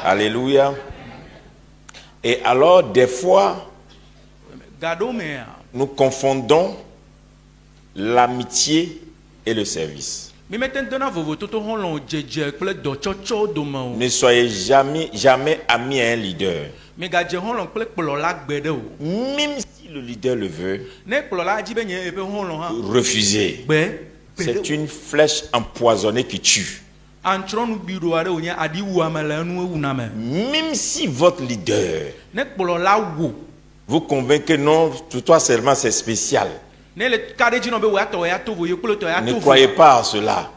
Alléluia. Et alors, des fois, nous confondons l'amitié et le service. Ne soyez jamais amis à un leader. Même si le leader le veut, refusez. C'est une flèche empoisonnée qui tue. Même si votre leader vous convainc que non, pour toi seulement c'est spécial, ne croyez pas à cela.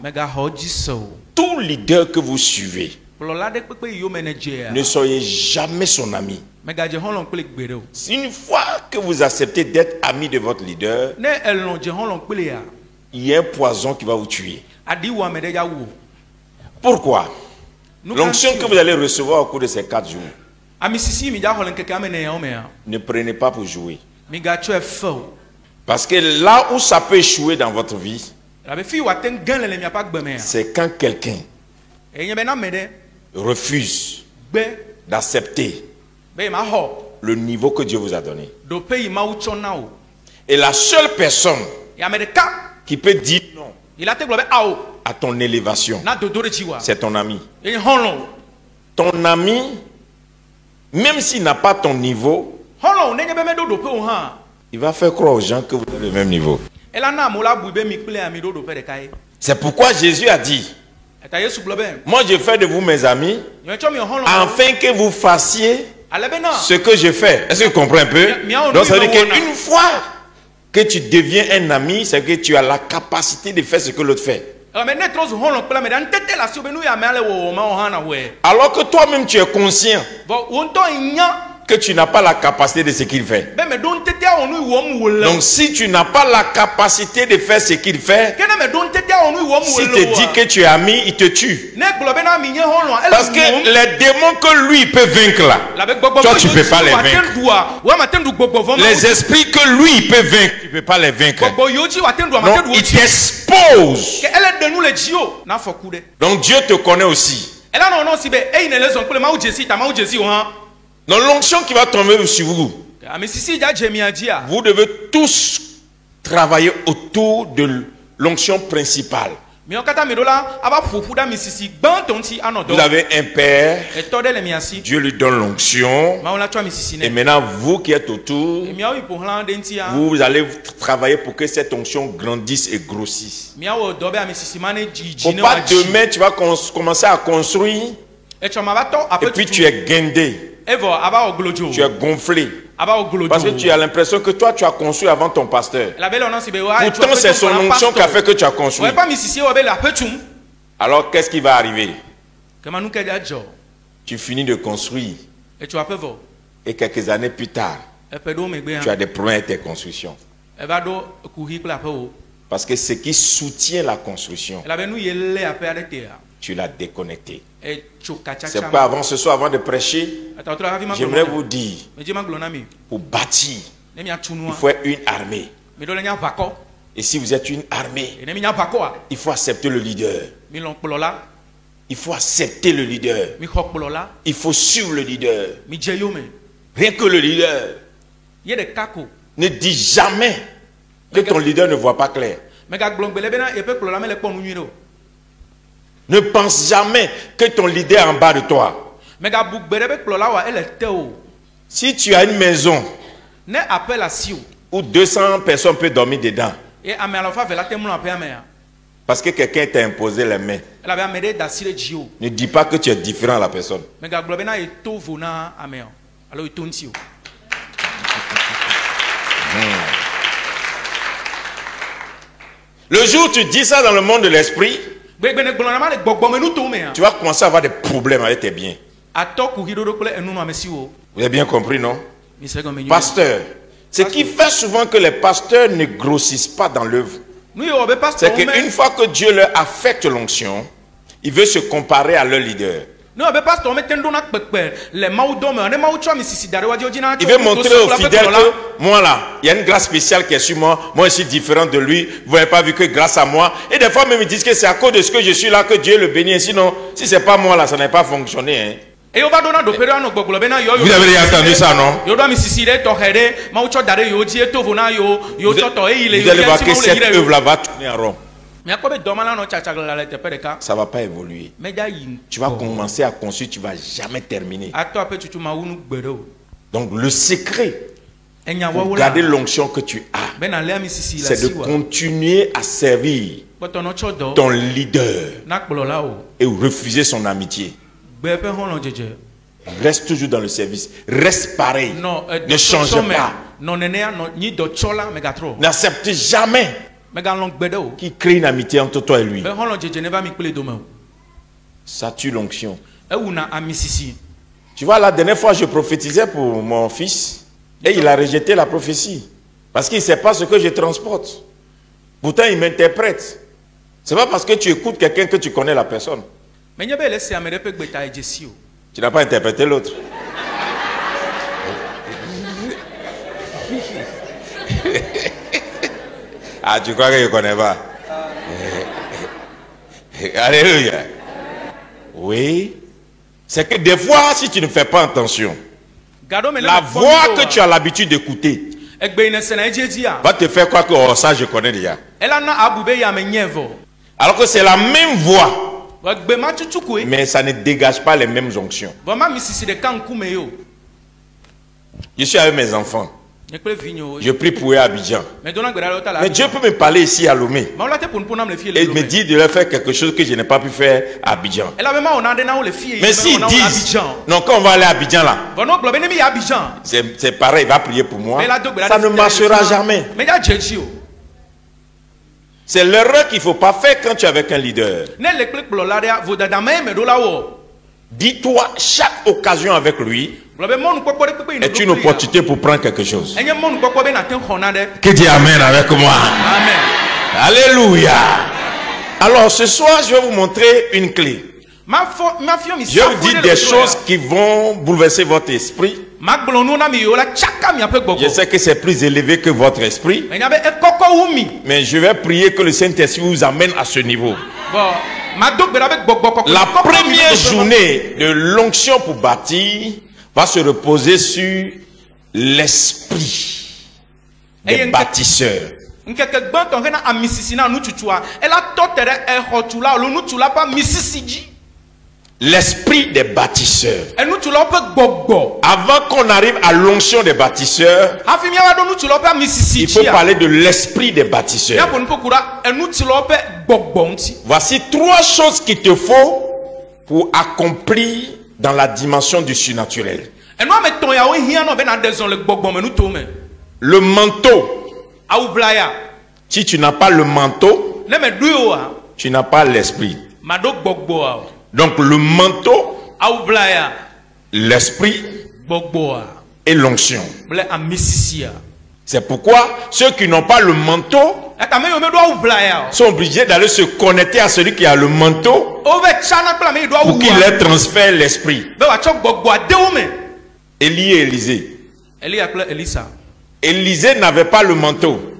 Tout leader que vous suivez, ne soyez jamais son ami. Une fois que vous acceptez d'être ami de votre leader, il y a un poison qui va vous tuer. Pourquoi? L'onction que vous allez recevoir au cours de ces 4 jours, ne prenez pas pour jouer. Parce que là où ça peut échouer dans votre vie, c'est quand quelqu'un refuse d'accepter le niveau que Dieu vous a donné. Et la seule personne qui peut dire non à ton élévation, c'est ton ami. Ton ami, même s'il n'a pas ton niveau, il va faire croire aux gens que vous êtes le même niveau. C'est pourquoi Jésus a dit, moi je fais de vous mes amis, afin que vous fassiez ce que je fais. Est-ce que tu comprends un peu? Donc ça veut dire qu'une fois que tu deviens un ami, c'est que tu as la capacité de faire ce que l'autre fait. Alors que toi-même tu es conscient que tu n'as pas la capacité de ce qu'il fait. Donc si tu n'as pas la capacité de faire ce qu'il fait, s'il te dit que tu es ami, il te tue. Parce que les démons que lui peut vaincre là, toi tu ne peux pas les vaincre. Les esprits que lui peut vaincre, tu ne peux pas les vaincre. Donc il t'expose. Donc Dieu te connaît aussi. Dans l'onction qui va tomber sur vous, vous devez tous travailler autour de l'onction principale. Vous avez un père, Dieu lui donne l'onction, et maintenant vous qui êtes autour, vous allez travailler pour que cette onction grandisse et grossisse. Faut pas demain tu vas commencer à construire, et puis tu es guindé. Tu es gonflé. Parce que tu as l'impression que toi tu as construit avant ton pasteur. Pourtant c'est son onction qui a fait que tu as construit. Alors qu'est-ce qui va arriver? Tu finis de construire. Et quelques années plus tard, tu as des problèmes avec tes constructions. Parce que ce qui soutient la construction, tu l'as déconnecté. C'est pourquoi avant ce soir, avant de prêcher, j'aimerais vous dire, pour bâtir, il faut être une armée. Et si vous êtes une armée, il faut accepter le leader. Il faut accepter le leader. Il faut suivre le leader. Rien que le leader. Ne dis jamais que ton leader ne voit pas clair. Ne pense jamais que ton leader est en bas de toi. Si tu as une maison où 200 personnes peuvent dormir dedans, parce que quelqu'un t'a imposé les mains, ne dis pas que tu es différent à la personne. Le jour où tu dis ça dans le monde de l'esprit, tu vas commencer à avoir des problèmes avec tes biens. Vous avez bien compris, non? Pasteur, ce qui fait souvent que les pasteurs ne grossissent pas dans l'œuvre, c'est qu'une fois que Dieu leur affecte l'onction, il veut se comparer à leur leader. Il veut montrer aux fidèles que moi là, il y a une grâce spéciale qui est sur moi. Moi je suis différent de lui. Vous n'avez pas vu que grâce à moi. Et des fois même ils disent que c'est à cause de ce que je suis là que Dieu le bénit. Sinon, si c'est pas moi là, ça n'a pas fonctionné. Hein. Vous avez déjà entendu ça, non? Vous allez voir que cette œuvre-là va tourner en rond. Ça ne va pas évoluer. Tu vas commencer à construire, tu ne vas jamais terminer. Donc le secret pour garder l'onction que tu as, c'est de continuer à servir ton leader et refuser son amitié. Reste toujours dans le service. Reste pareil. Ne change pas. N'accepte jamais qu'il crée une amitié entre toi et lui. Ça tue l'onction. Tu vois, la dernière fois, je prophétisais pour mon fils et il a rejeté la prophétie. Parce qu'il ne sait pas ce que je transporte. Pourtant, il m'interprète. Ce n'est pas parce que tu écoutes quelqu'un que tu connais la personne. Tu n'as pas interprété l'autre. Ah, tu crois que je ne connais pas? Alléluia. Oui. C'est que des fois, si tu ne fais pas attention, la voix que tu as l'habitude d'écouter va te faire croire que oh, ça je connais déjà. Alors que c'est la même voix, mais ça ne dégage pas les mêmes onctions. Je suis avec mes enfants. Je prie pour eux à Abidjan. Mais Dieu peut me parler ici à Lomé et me dire de leur faire quelque chose que je n'ai pas pu faire à Abidjan. Mais s'ils disent, non, quand on va aller à Abidjan là, c'est pareil, il va prier pour moi, ça ne marchera jamais. C'est l'erreur qu'il ne faut pas faire quand tu es avec un leader. Dis-toi, chaque occasion avec lui est une opportunité pour prendre quelque chose. Que Dieu amène avec moi. Amen. Alléluia. Alors ce soir, je vais vous montrer une clé. Je vais vous dire des choses qui vont bouleverser votre esprit. Je sais que c'est plus élevé que votre esprit. Mais je vais prier que le Saint-Esprit vous amène à ce niveau. La première journée de l'onction pour bâtir va se reposer sur l'esprit des bâtisseurs. L'esprit des bâtisseurs. Avant qu'on arrive à l'onction des bâtisseurs, il faut parler de l'esprit des bâtisseurs. Voici 3 choses qu'il te faut pour accomplir dans la dimension du surnaturel. Le manteau. Si tu n'as pas le manteau, tu n'as pas l'esprit. Donc le manteau, l'esprit et l'onction. C'est pourquoi ceux qui n'ont pas le manteau sont obligés d'aller se connecter à celui qui a le manteau pour qu'il leur transfère l'esprit. Élie et Élisée. Élisée n'avait pas le manteau,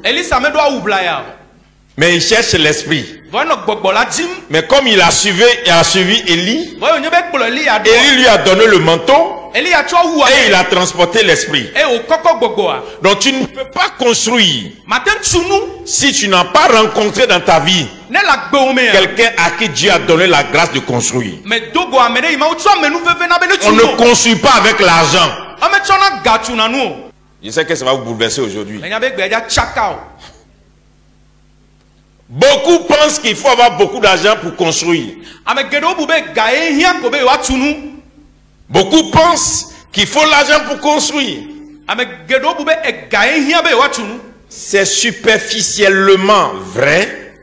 mais il cherche l'esprit. Mais comme il a suivi Élie, Élie lui a donné le manteau et il a transporté l'esprit. Donc tu ne peux pas construire si tu n'as pas rencontré dans ta vie quelqu'un à qui Dieu a donné la grâce de construire. On ne construit pas avec l'argent. Je sais que ça va vous bouleverser aujourd'hui. Beaucoup pensent qu'il faut avoir beaucoup d'argent pour construire. Beaucoup pensent qu'il faut l'argent pour construire. C'est superficiellement vrai,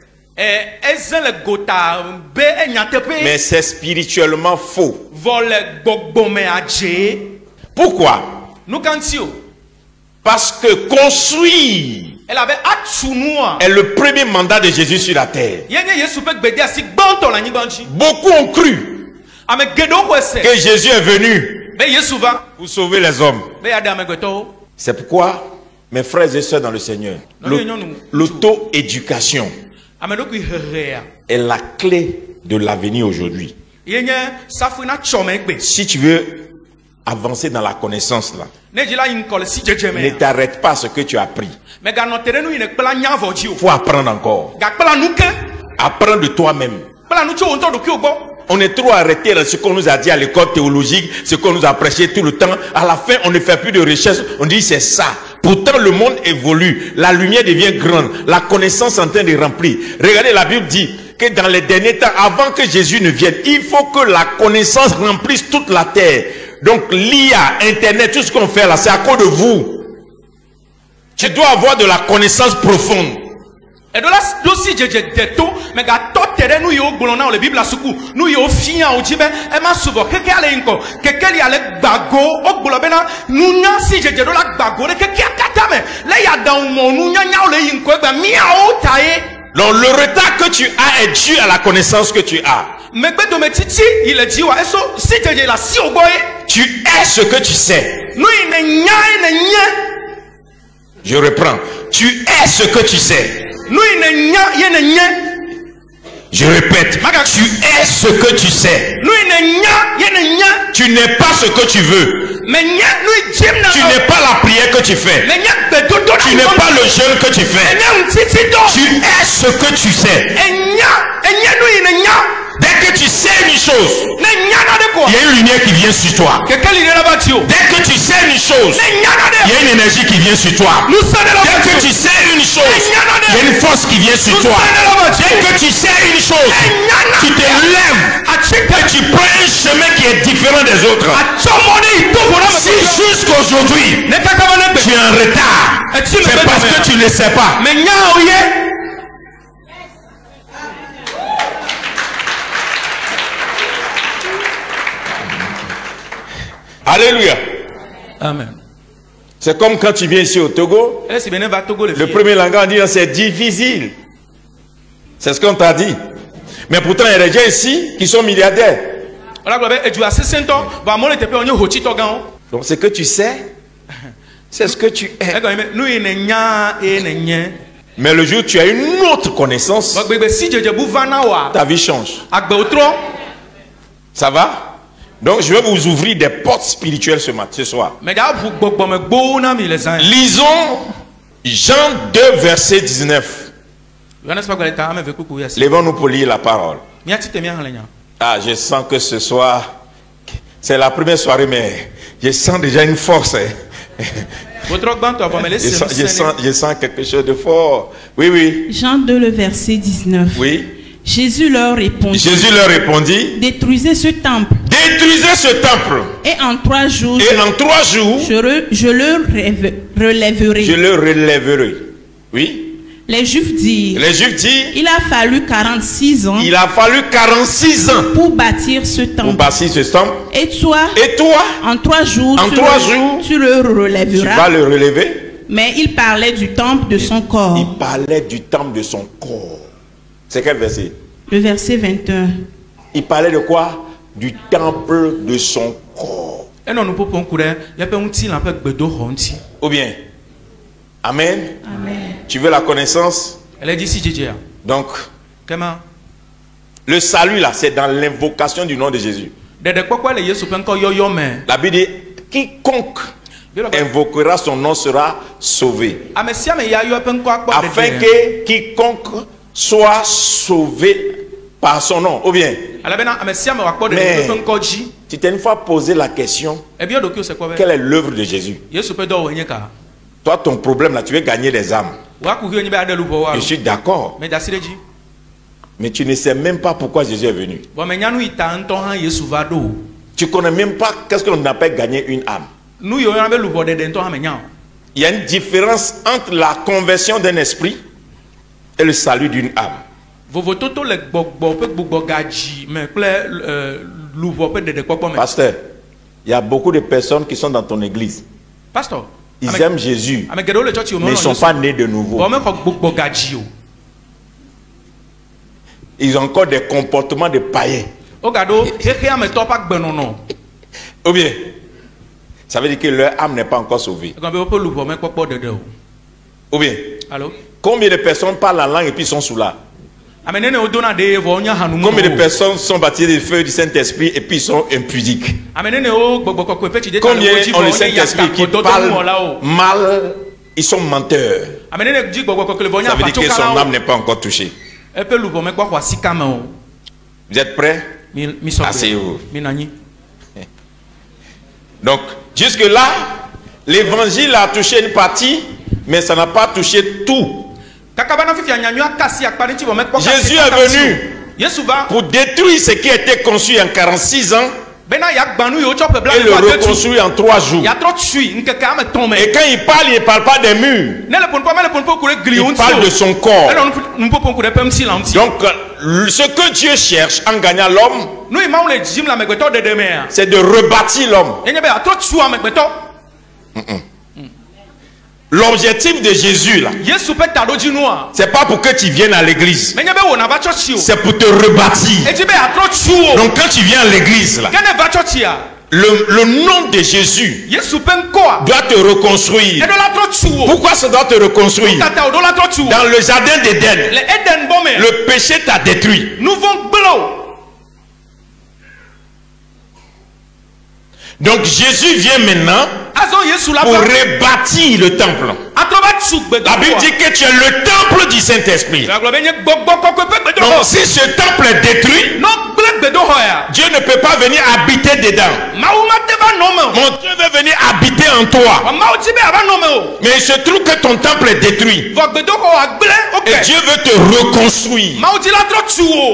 mais c'est spirituellement faux. Pourquoi? Parce que construire est le premier mandat de Jésus sur la terre. Beaucoup ont cru que Jésus est venu pour sauver les hommes. C'est pourquoi, mes frères et sœurs dans le Seigneur, l'auto-éducation est la clé de l'avenir aujourd'hui. Si tu veux avancer dans la connaissance là, ne t'arrête pas à ce que tu as appris. Il faut apprendre encore. Apprendre de toi-même. On est trop arrêté dans ce qu'on nous a dit à l'école théologique, ce qu'on nous a prêché tout le temps. À la fin, on ne fait plus de recherche. On dit c'est ça. Pourtant, le monde évolue. La lumière devient grande. La connaissance est en train de remplir. Regardez, la Bible dit que dans les derniers temps, avant que Jésus ne vienne, il faut que la connaissance remplisse toute la terre. Donc, l'IA, Internet, tout ce qu'on fait là, c'est à cause de vous. Tu dois avoir de la connaissance profonde. Et de là aussi je déto mais ga totere nous yo gbolona le bible asuku nous yo fian o jibe e ma subo keke ale inko keke li ale gbago o gbolobena nous nya si je de la gbago le keke akata me le ya dan mo nous nya nya o le inko gba mi a o tae. Donc le retard que tu as est dû à la connaissance que tu as. Mais bedo me titi il est dit wa eso si je la si o boye tu es ce que tu sais. Nous ne nya. Je reprends. Tu es ce que tu sais. Je répète, tu es ce que tu sais. Tu n'es pas ce que tu veux. Tu n'es pas la prière que tu fais. Tu n'es pas le jeûne que tu fais. Tu es ce que tu sais. Dès que tu sais une chose, il y a une lumière qui vient sur toi. Dès que tu sais une chose, il y a une énergie qui vient sur toi. Dès que tu sais une chose, il y a une force qui vient sur toi. Dès que tu sais une chose, tu te lèves et tu prends un chemin qui est différent des autres. Si jusqu'aujourd'hui, tu es en retard, c'est parce que tu ne le sais pas. Alléluia. Amen. C'est comme quand tu viens ici au Togo. Le premier langage, on dit c'est difficile. C'est ce qu'on t'a dit. Mais pourtant, il y a des gens ici qui sont milliardaires. Donc ce que tu sais, c'est ce que tu es. Mais le jour où tu as une autre connaissance, ta vie change. Ça va? Donc je vais vous ouvrir des portes spirituelles ce soir. Lisons Jean 2 verset 19. Lèvons-nous pour lire la parole. Ah, je sens que ce soir, c'est la première soirée, mais je sens déjà une force. Je sens quelque chose de fort. Oui, oui. Jean 2, le verset 19. Oui. Jésus leur répondit, détruisez ce temple. Détruisez ce temple. Et en 3 jours, je le relèverai. Je le relèverai. Oui. Les Juifs dirent, il a fallu 46 ans. Il a fallu 46 ans pour bâtir ce temple. Et toi, en 3 jours, tu le relèveras. Tu vas le relever. Mais il parlait du temple de son corps. Il parlait du temple de son corps. C'est quel verset? Le verset 21. Il parlait de quoi? Du temple de son corps. Ou bien? Amen. Amen. Tu veux la connaissance? Donc, le salut là, c'est dans l'invocation du nom de Jésus. La Bible dit, quiconque invoquera son nom sera sauvé. Afin que quiconque soit sauvé par son nom. Ou bien, mais tu t'es une fois posé la question, quelle est l'œuvre de Jésus? Toi, ton problème là, tu veux gagner des âmes. Je suis d'accord. Mais tu ne sais même pas pourquoi Jésus est venu. Tu ne connais même pas qu'est-ce qu'on appelle gagner une âme. Il y a une différence entre la conversion d'un esprit et le salut d'une âme. Pasteur, il y a beaucoup de personnes qui sont dans ton église. Ils aiment Jésus, mais ils ne sont pas nés de nouveau. Ils ont encore des comportements de païens. Ou bien, ça veut dire que leur âme n'est pas encore sauvée. Ou bien, combien de personnes parlent la langue et puis sont sous là? Combien de personnes sont baptisées du feu du Saint-Esprit et puis sont impudiques? Combien ont le Saint-Esprit qui parlent mal, ils sont menteurs? Ça veut dire que son âme n'est pas encore touchée. Vous êtes prêts? Asseyez-vous. Donc, jusque-là, l'évangile a touché une partie, mais ça n'a pas touché tout. Jésus est venu pour détruire ce qui a été conçu en 46 ans et le reconstruire en 3 jours. Et quand il ne parle pas des murs, il parle de son corps. Donc, ce que Dieu cherche en gagnant l'homme, c'est de rebâtir l'homme. L'objectif de Jésus là, c'est pas pour que tu viennes à l'église, c'est pour te rebâtir. Donc quand tu viens à l'église là, le nom de Jésus doit te reconstruire. Pourquoi ça doit te reconstruire? Dans le jardin d'Éden, le péché t'a détruit. Donc Jésus vient maintenant pour rebâtir le temple. La Bible dit que tu es le temple du Saint-Esprit. Donc si ce temple est détruit, Dieu ne peut pas venir habiter dedans. Mon Dieu veut venir habiter en toi. Mais il se trouve que ton temple est détruit. Et Dieu veut te reconstruire.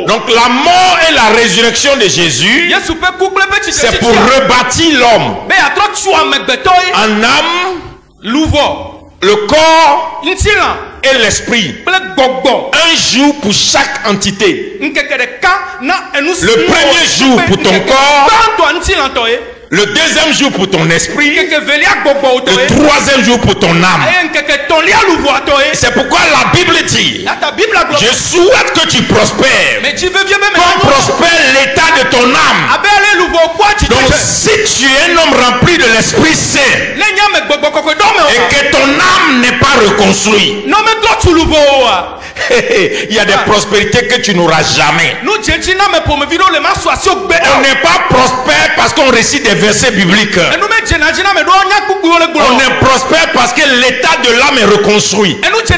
Donc la mort et la résurrection de Jésus, c'est pour rebâtir l'homme en âme, le corps et l'esprit. Un jour pour chaque entité. Le premier jour pour ton corps, le deuxième jour pour ton esprit, le troisième jour pour ton âme. C'est pourquoi la Bible dit, je souhaite que tu prospères, comme prospère l'état de ton âme. Donc si tu es un homme rempli de l'Esprit Saint et que ton âme n'est pas reconstruite, il y a des prospérités que tu n'auras jamais. On n'est pas prospère parce qu'on récite des versets bibliques. On est prospère parce que l'état de l'âme est reconstruit. Là où tu es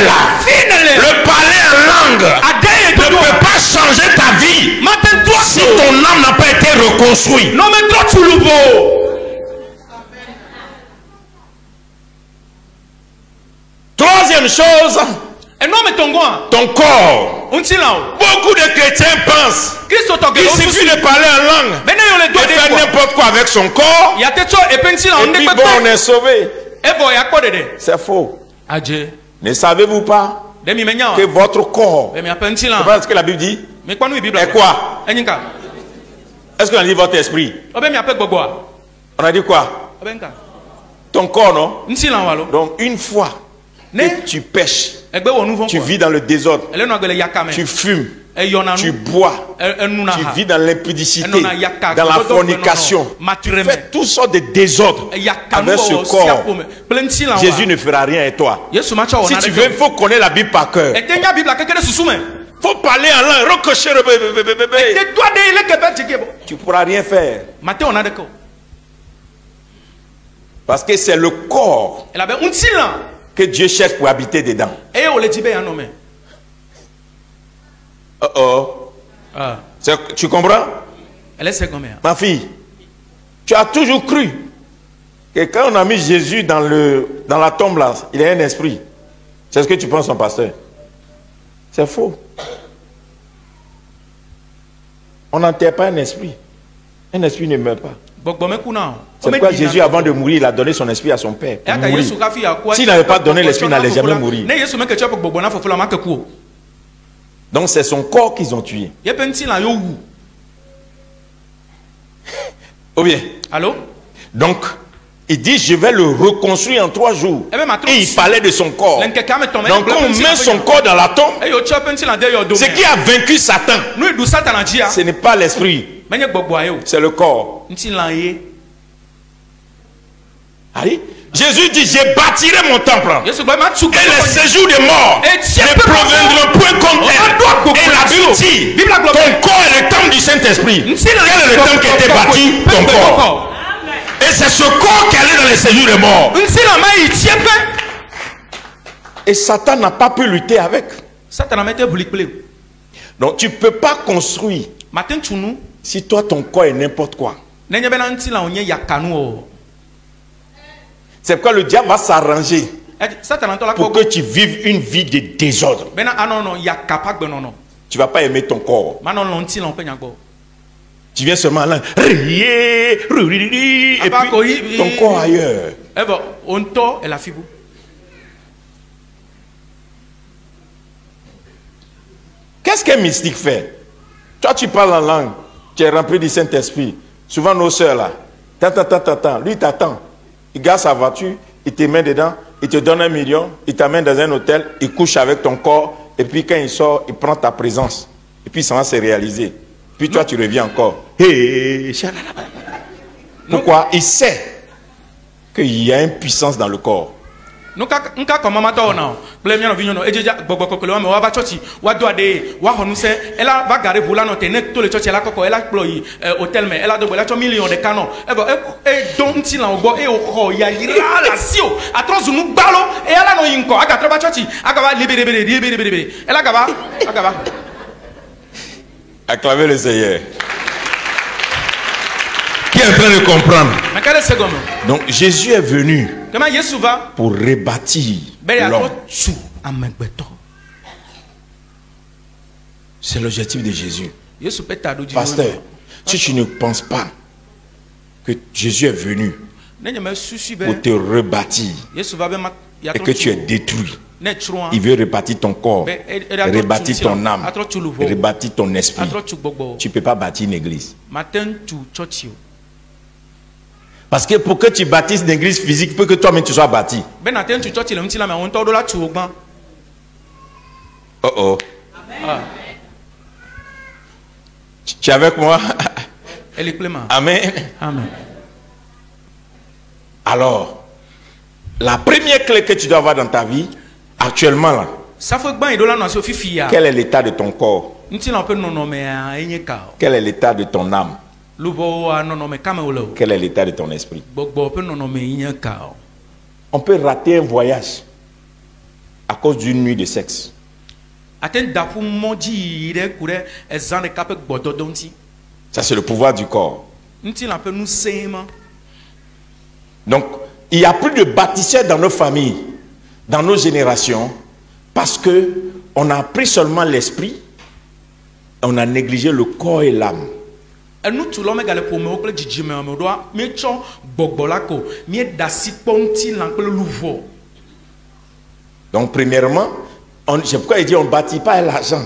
là, le parler en langue ne peut pas changer ta vie si ton âme n'a pas été reconstruite. Troisième chose, ton corps. Beaucoup de chrétiens pensent qu'il suffit de parler en langue, de faire n'importe quoi avec son corps, et puis bon, on est sauvé. C'est faux. Ne savez-vous pas que votre corps, c'est pas ce que la Bible dit, est quoi? Est-ce qu'on a dit votre esprit? On a dit quoi? Ton corps, non? Donc une fois que tu pêches, tu vis dans le désordre, tu fumes, tu bois, tu vis dans l'impudicité, dans la fornication, tu fais toutes sortes de désordres avec ce corps. Jésus ne fera rien à toi. Si tu veux, il faut connaître la Bible par cœur. Il faut parler en langue. Tu ne pourras rien faire. Parce que c'est le corps que Dieu cherche pour habiter dedans. Tu comprends? Ma fille, tu as toujours cru que quand on a mis Jésus dans la tombe là, il a un esprit. C'est ce que tu penses, son pasteur. C'est faux. On n'enterre pas un esprit. Un esprit ne meurt pas. C'est pourquoi Jésus, avant de mourir, il a donné son esprit à son Père. S'il n'avait pas donné l'esprit, il n'allait jamais mourir. Donc c'est son corps qu'ils ont tué. Ou bien. Allô? Donc, il dit, je vais le reconstruire en 3 jours. Et il parlait de son corps. Donc quand on met son corps dans la tombe, ce qui a vaincu Satan, ce n'est pas l'esprit, c'est le corps. Jésus dit, je bâtirai mon temple. Et les séjours des morts ne proviendront point contre elle. Et la Bible dit, ton corps est le temple du Saint-Esprit. Quel est le temple qui a été bâti? Ton corps. Et c'est ce corps qui allait dans les séjours des morts. Et Satan n'a pas pu lutter avec. Donc tu ne peux pas construire si toi ton corps est n'importe quoi. C'est pourquoi le diable va s'arranger pour que tu vives une vie de désordre. Tu ne vas pas aimer ton corps. Tu viens seulement là, et puis ton corps ailleurs. Qu'est-ce qu'un mystique fait? Toi, tu parles en langue, tu es rempli du Saint-Esprit. Souvent, nos soeurs là, lui t'attend. Il garde sa voiture, il te met dedans, il te donne 1 million, il t'amène dans un hôtel, il couche avec ton corps, et puis quand il sort, il prend ta présence. Et puis ça va se réaliser. Puis toi, tu reviens encore. Pourquoi? Il sait qu'il y a une puissance dans le corps. Elle a acclamé le Seigneur. Qui est en train de comprendre? Donc Jésus est venu pour rebâtir l'homme. C'est l'objectif de Jésus. Pasteur, si tu ne penses pas que Jésus est venu pour te rebâtir et que tu es détruit, il veut rebâtir ton corps, rebâtir ton âme, rebâtir ton esprit. Tu ne peux pas bâtir une église. Parce que pour que tu bâtisses une église physique, pour que toi-même tu sois bâti. Oh oh. Tu es avec moi? Amen. Amen. Alors, la première clé que tu dois avoir dans ta vie, actuellement là, quel est l'état de ton corps? Quel est l'état de ton âme? Quel est l'état de ton esprit? On peut rater un voyage à cause d'une nuit de sexe. Ça, c'est le pouvoir du corps. Donc, il n'y a plus de bâtisseurs dans nos familles, dans nos générations, parce que on a pris seulement l'esprit, on a négligé le corps et l'âme. Donc premièrement, c'est pourquoi il dit on ne bâtit pas à l'argent,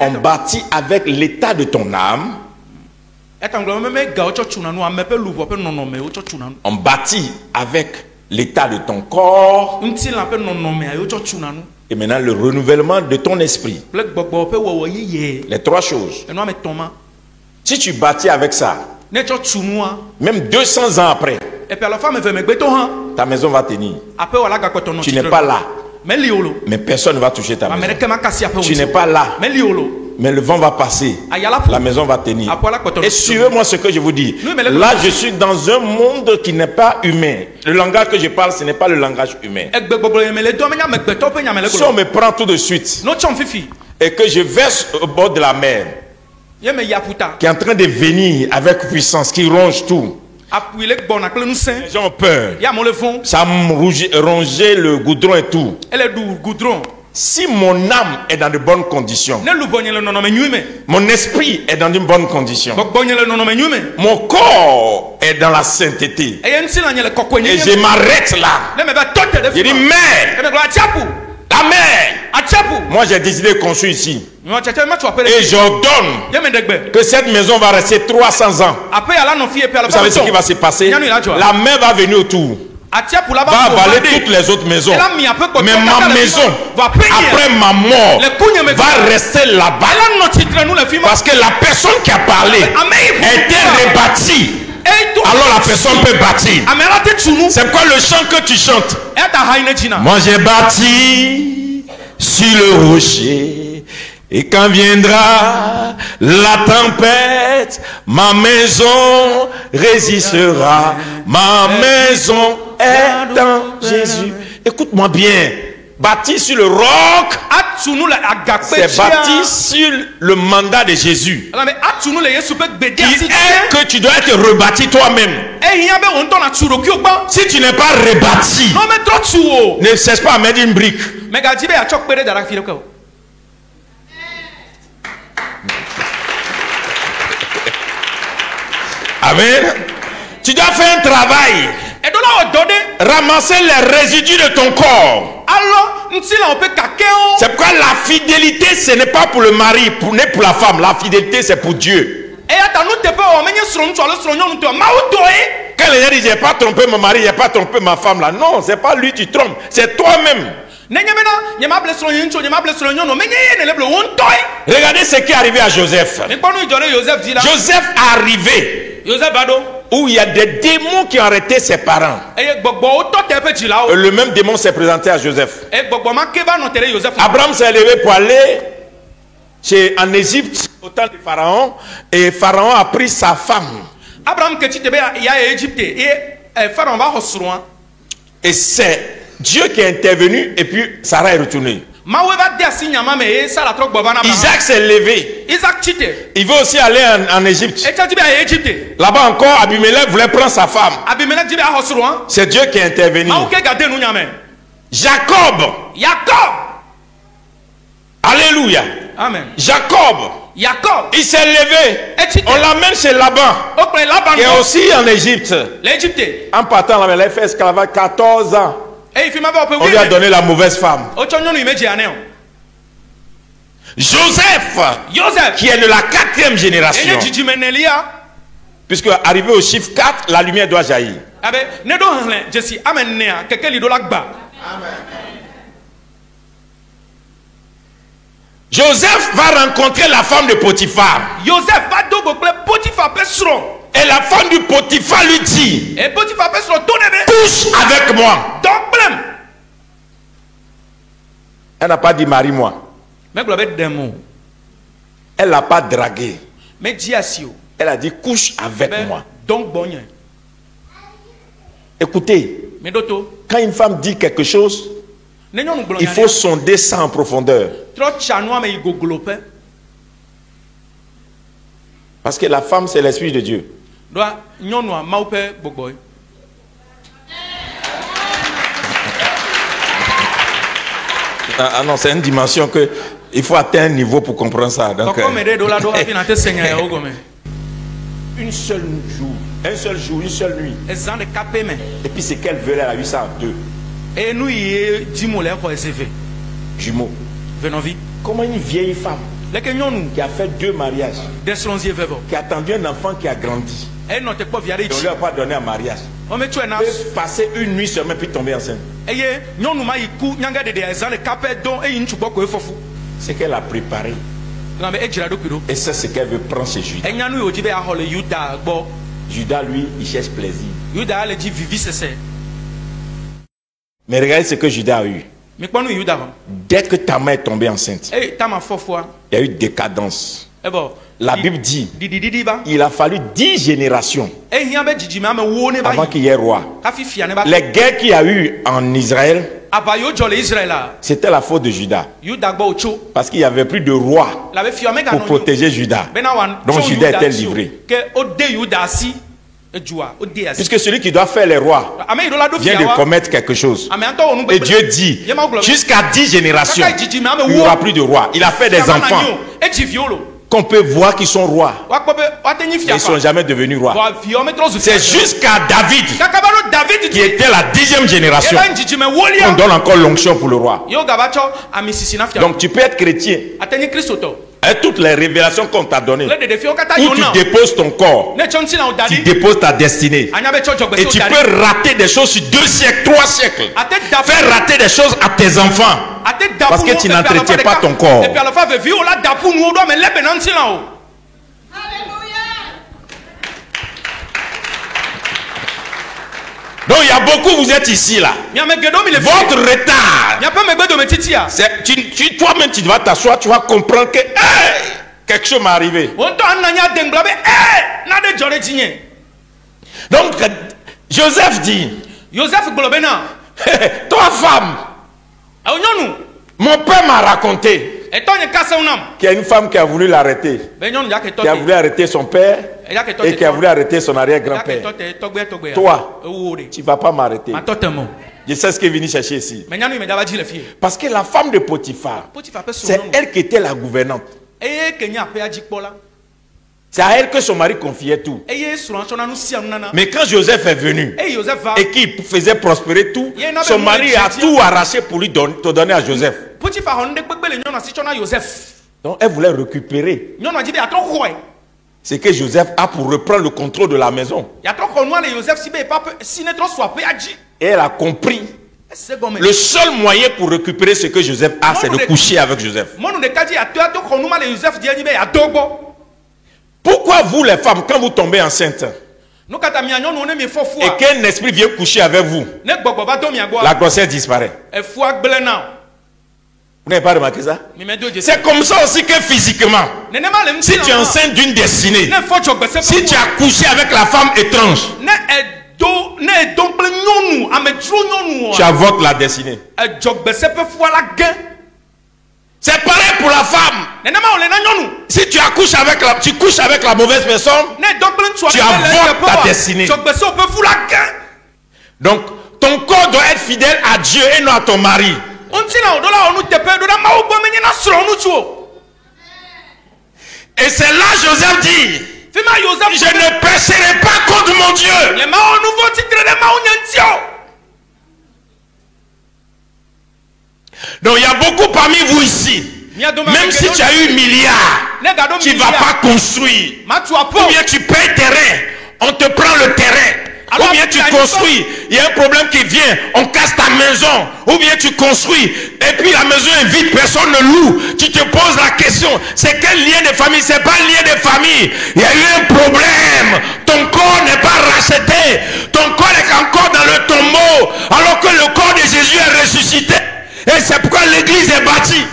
on bâtit avec l'état de ton âme. On bâtit avec l'état de ton corps. Et maintenant le renouvellement de ton esprit. Les trois choses. Si tu bâtis avec ça, même 200 ans après, ta maison va tenir. Tu n'es pas là, mais personne ne va toucher ta maison. Tu n'es pas là, mais le vent va passer, la maison va tenir. Et suivez-moi ce que je vous dis. Là, je suis dans un monde qui n'est pas humain. Le langage que je parle, ce n'est pas le langage humain. Si on me prend tout de suite et que je verse au bord de la mer, qui est en train de venir avec puissance, qui ronge tout, les gens ont peur. Ça a rongé le goudron et tout. Si mon âme est dans de bonnes conditions, mon esprit est dans une bonne condition, mon corps est dans la sainteté, et je m'arrête là, je dis mère, la mère, moi j'ai décidé de construire ici, et j'ordonne que cette maison va rester 300 ans. Vous savez ce qui va se passer? La mer va venir autour, va avaler toutes les autres maisons, mais ma maison, après ma mort, va rester là-bas, parce que la personne qui a parlé était rebâtie alors la personne peut bâtir. C'est quoi le chant que tu chantes? Moi j'ai bâti sur le rocher, et quand viendra la tempête, ma maison résistera. Ma maison est en Jésus. Écoute-moi bien. Bâti sur le roc, c'est bâti sur le mandat de Jésus. Qui est que tu dois être rebâti toi-même. Si tu n'es pas rebâti, ne cesse pas à mettre une brique. Amen. Tu dois faire un travail. Ramasser les résidus de ton corps. C'est pourquoi la fidélité, ce n'est pas pour le mari, ni pour la femme. La fidélité, c'est pour Dieu. Quand les gens disent, j'ai pas trompé mon mari, j'ai pas trompé ma femme là. Non, c'est pas lui qui tu trompes, c'est toi-même. Regardez ce qui est arrivé à Joseph. Joseph est arrivé où il y a des démons qui ont arrêté ses parents. Le même démon s'est présenté à Joseph. Abraham s'est levé pour aller en Égypte au temps de Pharaon, et Pharaon a pris sa femme. Et c'est Dieu qui est intervenu, et puis Sarah est retournée. Isaac s'est levé. Il veut aussi aller en Égypte. Là-bas encore, Abimelech voulait prendre sa femme. C'est Dieu qui est intervenu. Jacob. Alléluia. Amen. Jacob. Il s'est levé. On l'amène chez Laban, qui est aussi en Égypte. En partant là, il a fait esclavage 14 ans. On lui a donné la mauvaise femme. Joseph, qui est de la 4e génération. Puisque arrivé au chiffre 4, la lumière doit jaillir. Joseph va rencontrer la femme de Potiphar. Et la femme du Potiphar lui dit, couche avec moi. Elle n'a pas dit marie-moi. Elle n'a pas dragué. Elle a dit couche avec moi. Écoutez, quand une femme dit quelque chose, il faut sonder ça en profondeur. Parce que la femme, c'est l'esprit de Dieu. Ah non, c'est une dimension que il faut atteindre un niveau pour comprendre ça. Donc, un seul jour, une seule nuit. Et puis c'est qu'elle veut, elle a eu ça en deux. Jumeaux. Comment une vieille femme qui a fait 2 mariages, qui a attendu un enfant qui a grandi, et on ne lui a pas donné un mariage, peut passer une nuit seulement puis tomber enceinte. C'est qu'elle a préparé. Et c'est ce qu'elle veut prendre chez Judas. Judas, lui, il cherche plaisir. Mais regardez ce que Judas a eu. Dès que ta mère est tombée enceinte, il y a eu décadence. La Bible dit il a fallu 10 générations avant qu'il y ait roi. Les guerres qu'il y a eu en Israël, c'était la faute de Judas. Parce qu'il n'y avait plus de roi pour protéger Judas. Donc Judas était livré. Puisque celui qui doit faire les rois vient de commettre quelque chose. Et Dieu dit, jusqu'à 10 générations, il n'y aura plus de roi. Il a fait des enfants qu'on peut voir qui sont rois. Ils ne sont jamais devenus rois. C'est jusqu'à David, qui était la 10e génération, qu'on donne encore l'onction pour le roi. Donc tu peux être chrétien. Et toutes les révélations qu'on t'a données, où tu déposes ton corps, tu déposes ta destinée. Et tu peux rater des choses sur 2 siècles, 3 siècles. Faire rater des choses à tes enfants. Parce que tu n'entretiens pas ton corps. Donc il y a beaucoup, vous êtes ici là. Votre retard. Toi-même tu dois t'asseoir, tu vas comprendre que quelque chose m'est arrivé. Donc Joseph dit, toi femme, mon père m'a raconté qu'il y a une femme qui a voulu l'arrêter, qui a voulu arrêter son père et qui a voulu arrêter son arrière-grand-père. Toi, tu ne vas pas m'arrêter. Je sais ce qui est venu chercher ici. Parce que la femme de Potiphar, c'est elle qui était la gouvernante. C'est à elle que son mari confiait tout. Mais quand Joseph est venu et qu'il faisait prospérer tout, son mari a tout arraché pour lui donner à Joseph. Donc elle voulait récupérer ce que Joseph a pour reprendre le contrôle de la maison. Et elle a compris. Le seul moyen pour récupérer ce que Joseph a, c'est de coucher avec Joseph. Pourquoi vous les femmes, quand vous tombez enceinte et qu'un esprit vient coucher avec vous, la grossesse disparaît? Vous n'avez pas remarqué ça? C'est comme ça aussi que physiquement, si tu es enceinte d'une destinée, si tu as couché avec la femme étrange, tu avortes la destinée. C'est pareil pour la femme. Si tu couches avec la mauvaise personne, tu avortes ta destinée. Donc, ton corps doit être fidèle à Dieu et non à ton mari. Et c'est là Joseph dit, je ne pécherai pas contre mon Dieu. Donc il y a beaucoup parmi vous ici. Même si tu as eu milliards, tu ne vas pas construire. Ou bien tu payes terrain, on te prend le terrain. Ou bien tu construis, il y a un problème qui vient, on casse ta maison. Ou bien tu construis, et puis la maison est vide, personne ne loue. Tu te poses la question, c'est quel lien de famille? C'est pas un lien de famille. Il y a eu un problème. Ton corps n'est pas racheté. Ton corps est encore dans le tombeau. Alors que le corps de Jésus est ressuscité. Et c'est pourquoi l'église est bâtie.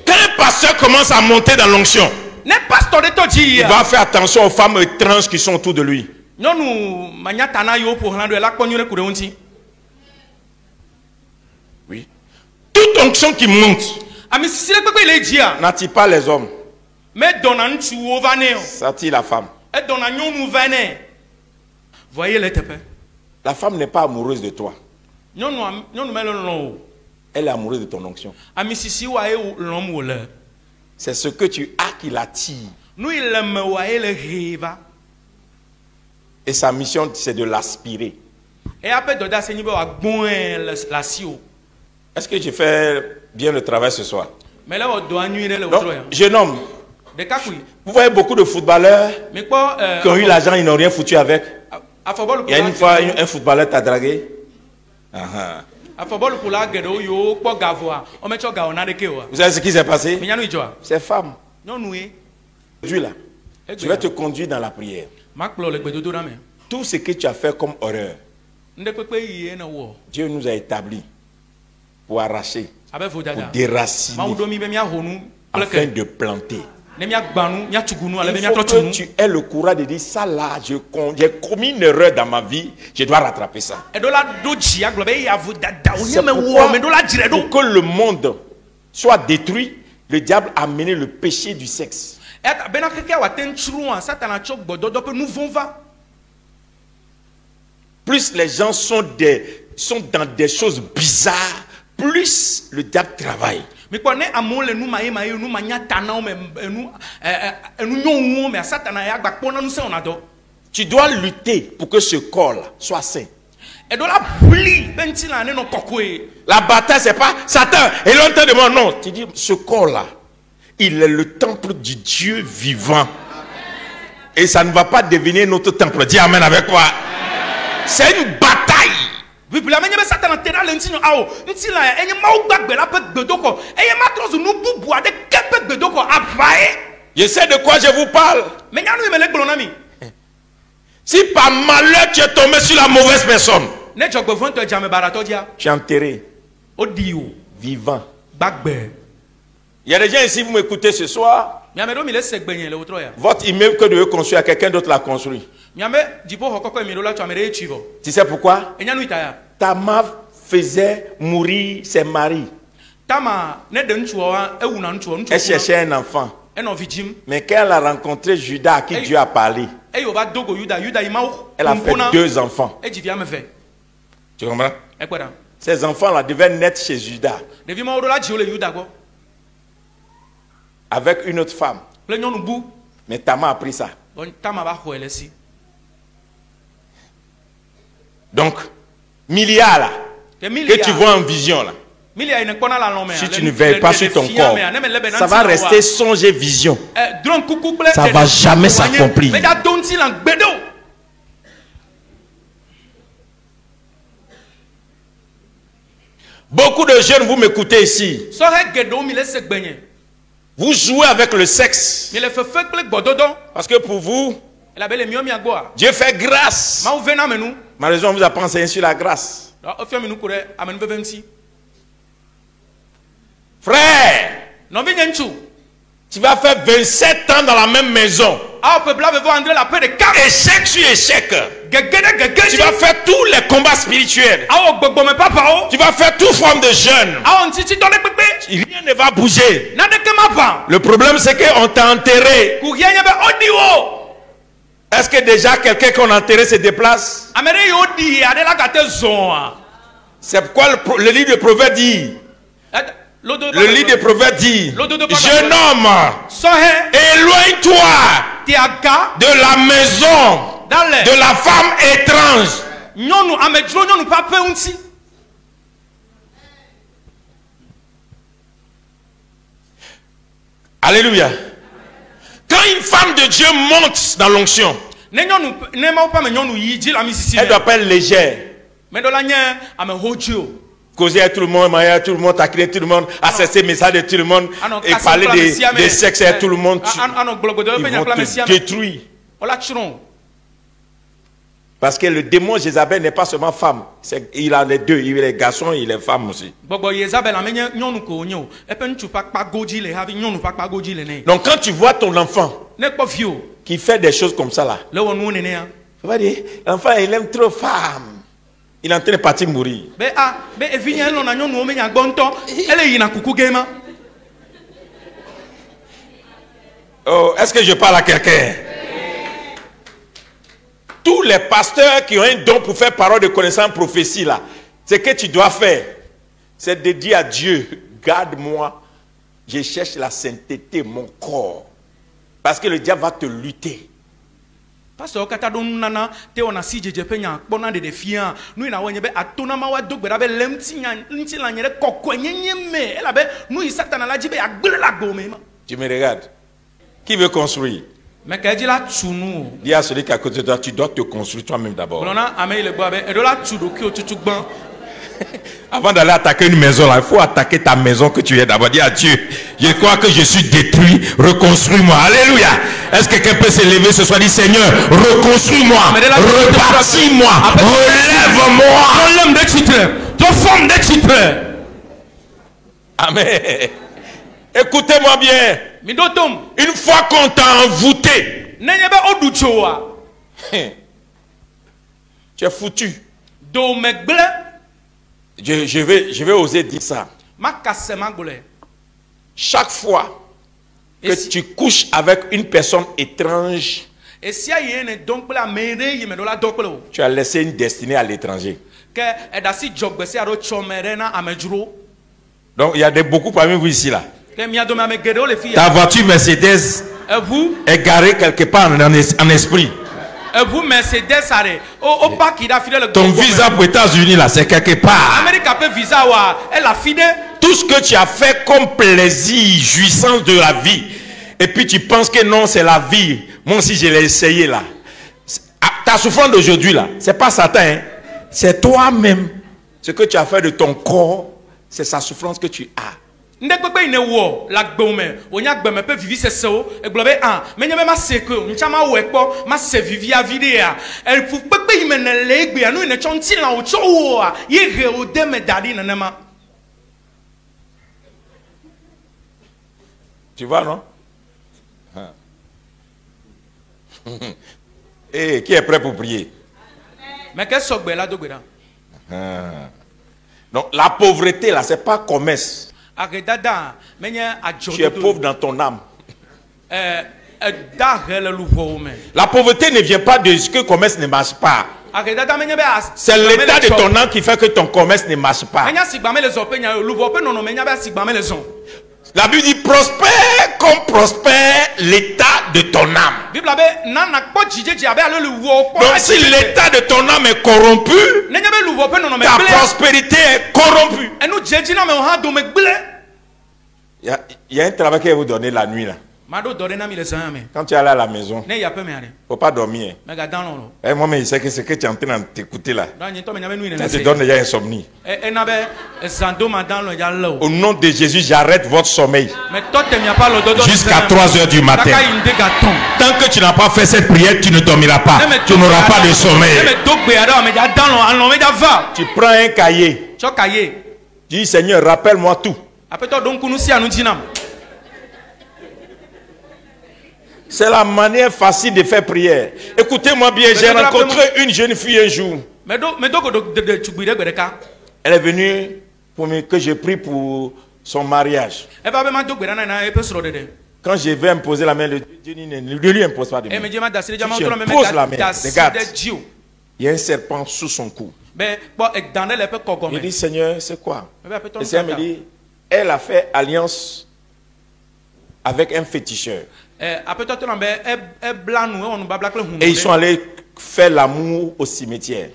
Quand un pasteur commence à monter dans l'onction, il va faire attention aux femmes étranges qui sont autour de lui. Oui. Toute onction qui monte n'attire pas les hommes. Ça attire la femme. La femme n'est pas amoureuse de toi. Elle est amoureuse de ton onction. C'est ce que tu as qui l'attire. Et sa mission, c'est de l'aspirer. Est-ce que j'ai fait bien le travail ce soir? Donc, jeune homme, vous voyez beaucoup de footballeurs qui ont eu l'argent, ils n'ont rien foutu avec. Il y a une fois, un footballeur t'a dragué. Vous savez ce qui s'est passé? Ces femmes. Là, je vais te conduire dans la prière. Tout ce que tu as fait comme horreur, Dieu nous a établis pour arracher, pour déraciner, afin de planter. Il faut que tu aies le courage de dire ça là, j'ai commis une erreur dans ma vie, je dois rattraper ça. C'est pourquoi, pour que le monde soit détruit, le diable a mené le péché du sexe. Plus les gens sont dans des choses bizarres, plus le diable travaille. Tu dois lutter pour que ce corps-là soit sain. La bataille, c'est pas Satan et l'autre de moi. Non, tu dis, ce corps-là, il est le temple du Dieu vivant. Et ça ne va pas devenir notre temple. Dis amen avec moi. C'est une bataille. Je sais de quoi je vous parle. Si par malheur tu es tombé sur la mauvaise personne, tu es enterré vivant. Il y a des gens ici, vous m'écoutez ce soir. Votre immeuble que vous devez construire, quelqu'un d'autre l'a construit. Tu sais pourquoi? Tamar faisait mourir ses maris. Elle cherchait un enfant. Mais quand elle a rencontré Judas à qui Dieu a parlé, elle a fait 2 enfants. Tu comprends? Ces enfants-là devaient naître chez Judas avec une autre femme. Mais Tamar a pris ça. Donc, milliards là, que tu vois en vision là, si tu ne veilles pas sur ton corps, ça va rester songer vision. Ça ne va jamais s'accomplir. Beaucoup de jeunes, vous m'écoutez ici. Vous jouez avec le sexe. Parce que pour vous, Dieu fait grâce. Malheureusement, on vous a pas enseigné sur la grâce. Frère, tu vas faire 27 ans dans la même maison. Échec sur échec. Tu vas faire tous les combats spirituels. Tu vas faire toute forme de jeûne. Rien ne va bouger. Le problème, c'est qu'on t'a enterré. Est-ce que déjà quelqu'un qu'on a enterré se déplace? C'est pourquoi le livre de Proverbes dit. Le livre de Proverbes dit, jeune homme, éloigne-toi de la maison de la femme étrange. Alléluia. Quand une femme de Dieu monte dans l'onction, elle doit pas être légère. Causer à tout le monde, marier à tout le monde, taquiner tout le monde, accesser les messages de tout le monde et parler de sexe à tout le monde. Ils vont te détruire. Parce que le démon Jézabel n'est pas seulement femme. Il a les deux. Il est garçon et il est femme aussi. Donc quand tu vois ton enfant qui fait des choses comme ça là, tu vas dire, l'enfant il aime trop femme. Il est en train de partir mourir. Oh, est-ce que je parle à quelqu'un? Tous les pasteurs qui ont un don pour faire parole de connaissance, prophétie là, ce que tu dois faire, c'est de dire à Dieu, garde-moi, je cherche la sainteté, mon corps. Parce que le diable va te lutter. Pasteur katadonana te ona si jeje penya kpona de fia nu ina wonye be atona ma wa dogbera be lemti nti la nyere kokwenyenye me ela be nu satana la jibe agbele la gome. Tu me regardes? Qui veut construire? Mais quand dit la tunu. Dis à celui qui est à côté de toi, tu dois te construire toi-même d'abord. Avant d'aller attaquer une maison, là, il faut attaquer ta maison que tu es d'abord. Dis à Dieu, je crois que je suis détruit, reconstruis-moi. Alléluia. Est-ce que quelqu'un peut se lever ce soir et dire, Seigneur, reconstruis-moi, rebâtis-moi, relève-moi. Amen. Écoutez-moi bien. Une fois qu'on t'a envoûté, tu es foutu. Je vais oser dire ça. Chaque fois que tu couches avec une personne étrange, tu as laissé une destinée à l'étranger. Donc il y a beaucoup parmi vous ici là. Ta voiture Mercedes est garée quelque part en esprit. Ton visa pour les États-Unis là, c'est quelque part. Tout ce que tu as fait comme plaisir, jouissance de la vie, et puis tu penses que non, c'est la vie. Moi aussi, je l'ai essayé là. Ta souffrance d'aujourd'hui là, c'est pas Satan, hein? C'est toi-même. Ce que tu as fait de ton corps, c'est sa souffrance que tu as. Donc tu vois, non? Et qui est prêt pour prier? Donc la pauvreté là, c'est pas commerce. Tu es pauvre dans ton âme. La pauvreté ne vient pas de ce que commerce ne marche pas. C'est l'état de ton âme qui fait que ton commerce ne marche pas. La Bible dit prospère comme prospère l'état de ton âme. Donc si l'état de ton âme est corrompu, ta prospérité est corrompue. Il y a un travail que je vais vous donner la nuit là. Quand tu es allé à la maison, il ne faut pas dormir. Et moi, je sais que ce que tu es en train d'écouter là, ça te donne déjà insomnie. Au nom de Jésus, j'arrête votre sommeil jusqu'à 3 h du matin. Tant que tu n'as pas fait cette prière, tu ne dormiras pas. Tu n'auras pas de sommeil. Tu prends un cahier. Tu dis, Seigneur, rappelle-moi tout. C'est la manière facile de faire prière. Écoutez-moi bien, j'ai rencontré une jeune fille un jour. Elle est venue pour que je prie pour son mariage. Quand je vais me poser la main, Dieu ne lui impose pas de main. Tu poses la main, regarde. Il y a un serpent sous son cou. Il dit, Seigneur, c'est quoi? Le Seigneur me dit, elle a fait alliance avec un féticheur. Et ils sont allés faire l'amour au cimetière.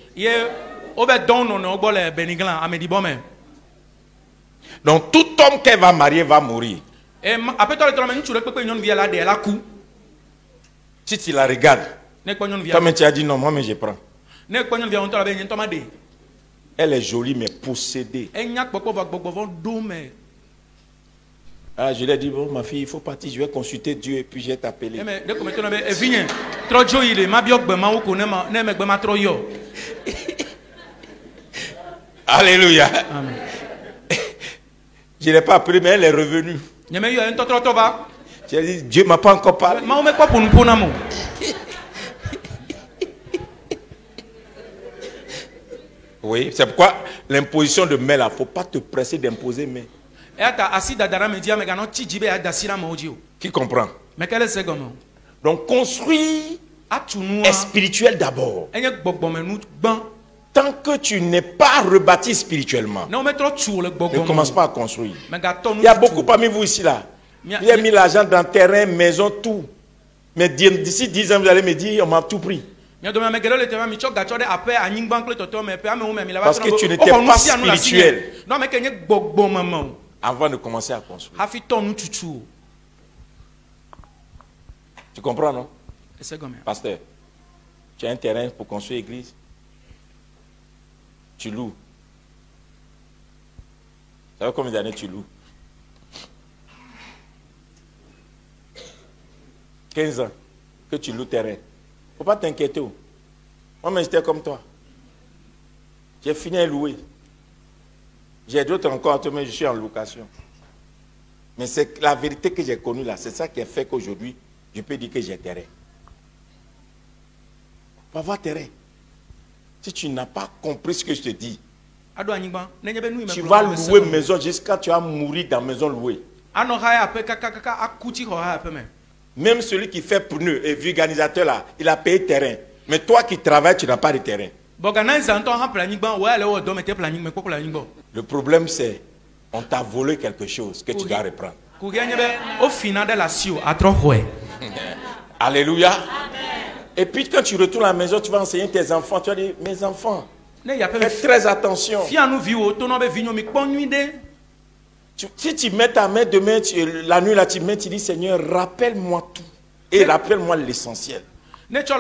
Donc tout homme qu'elle va marier va mourir. Si tu la regardes, comme tu as dit non, moi mais je prends. Elle est jolie mais possédée. Ah, je lui ai dit, bon, ma fille, il faut partir, je vais consulter Dieu et puis je vais t'appeler. Alléluia. Amen. Je ne l'ai pas appelé, mais elle est revenue. J'ai dit, Dieu ne m'a pas encore parlé. Oui, c'est pourquoi l'imposition de main, il ne faut pas te presser d'imposer main. Qui comprend? Donc construis est spirituel d'abord. Tant que tu n'es pas rebâti spirituellement, ne commence pas à construire. Il y a beaucoup parmi vous ici là. Il a mis l'argent dans terrain, maison, tout. Mais d'ici 10 ans, vous allez me dire, on m'a tout pris. Parce que tu n'étais pas spirituel avant de commencer à construire. Tu comprends, non? Pasteur, tu as un terrain pour construire l'église. Tu loues. Ça fait combien d'années tu loues? 15 ans que tu loues terrain. Il ne faut pas t'inquiéter. Moi, j'étais comme toi. J'ai fini à louer. J'ai d'autres encore, mais je suis en location. Mais c'est la vérité que j'ai connue là. C'est ça qui a fait qu'aujourd'hui, je peux dire que j'ai terrain. Va voir terrain. Si tu n'as pas compris ce que je te dis, tu vas louer maison jusqu'à tu vas mourir dans maison louée. Même celui qui fait pneu et vulganisateur là, il a payé terrain. Mais toi qui travailles, tu n'as pas de terrain. Le problème c'est, on t'a volé quelque chose que tu dois reprendre. Alléluia. Et puis quand tu retournes à la maison, tu vas enseigner tes enfants. Tu vas dire, mes enfants, faites très attention. Si tu mets ta main demain, la nuit là, tu mets, tu dis, Seigneur, rappelle-moi tout. Et rappelle-moi l'essentiel. Si tu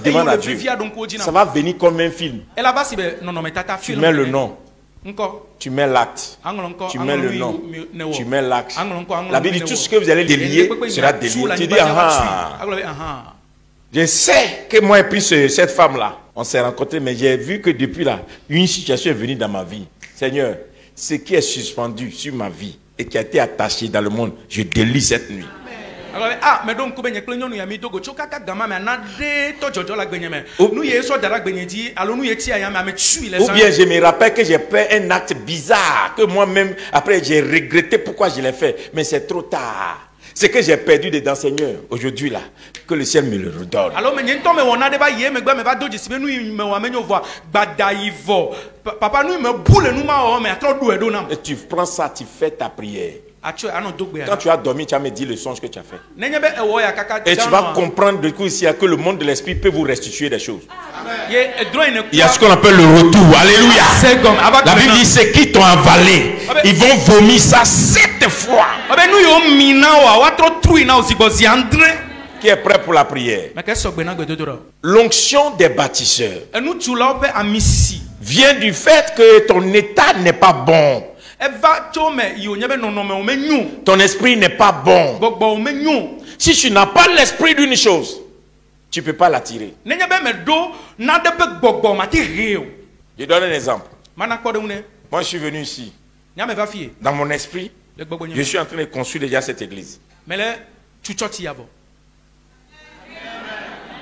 demandes à Dieu, ça va venir comme un film. Tu mets le nom. Tu mets l'acte, tu mets le nom, tu mets l'acte. La Bible dit tout ce que vous allez délier sera délié. Tu dis, je sais que moi et puis cette femme-là, on s'est rencontrés, mais j'ai vu que depuis là, une situation est venue dans ma vie. Seigneur, ce qui est suspendu sur ma vie et qui a été attaché dans le monde, je délie cette nuit. Ou bien je me rappelle que j'ai fait un acte bizarre que moi-même après j'ai regretté pourquoi je l'ai fait, mais c'est trop tard. Ce que j'ai perdu dedans, Seigneur, aujourd'hui là, que le ciel me le redonne. Et tu prends ça, tu fais ta prière. Quand tu as dormi, tu as me dit le songe que tu as fait. Et tu vas comprendre du coup ici que le monde de l'esprit peut vous restituer des choses. Il y a ce qu'on appelle le retour. Alléluia. La Bible dit ceux qui t'ont avalé, ils vont vomir ça 7 fois. Qui est prêt pour la prière? L'onction des bâtisseurs vient du fait que ton état n'est pas bon. Ton esprit n'est pas bon. Si tu n'as pas l'esprit d'une chose, tu ne peux pas l'attirer. Je donne un exemple. Moi, je suis venu ici. Dans mon esprit, je suis en train de construire déjà cette église.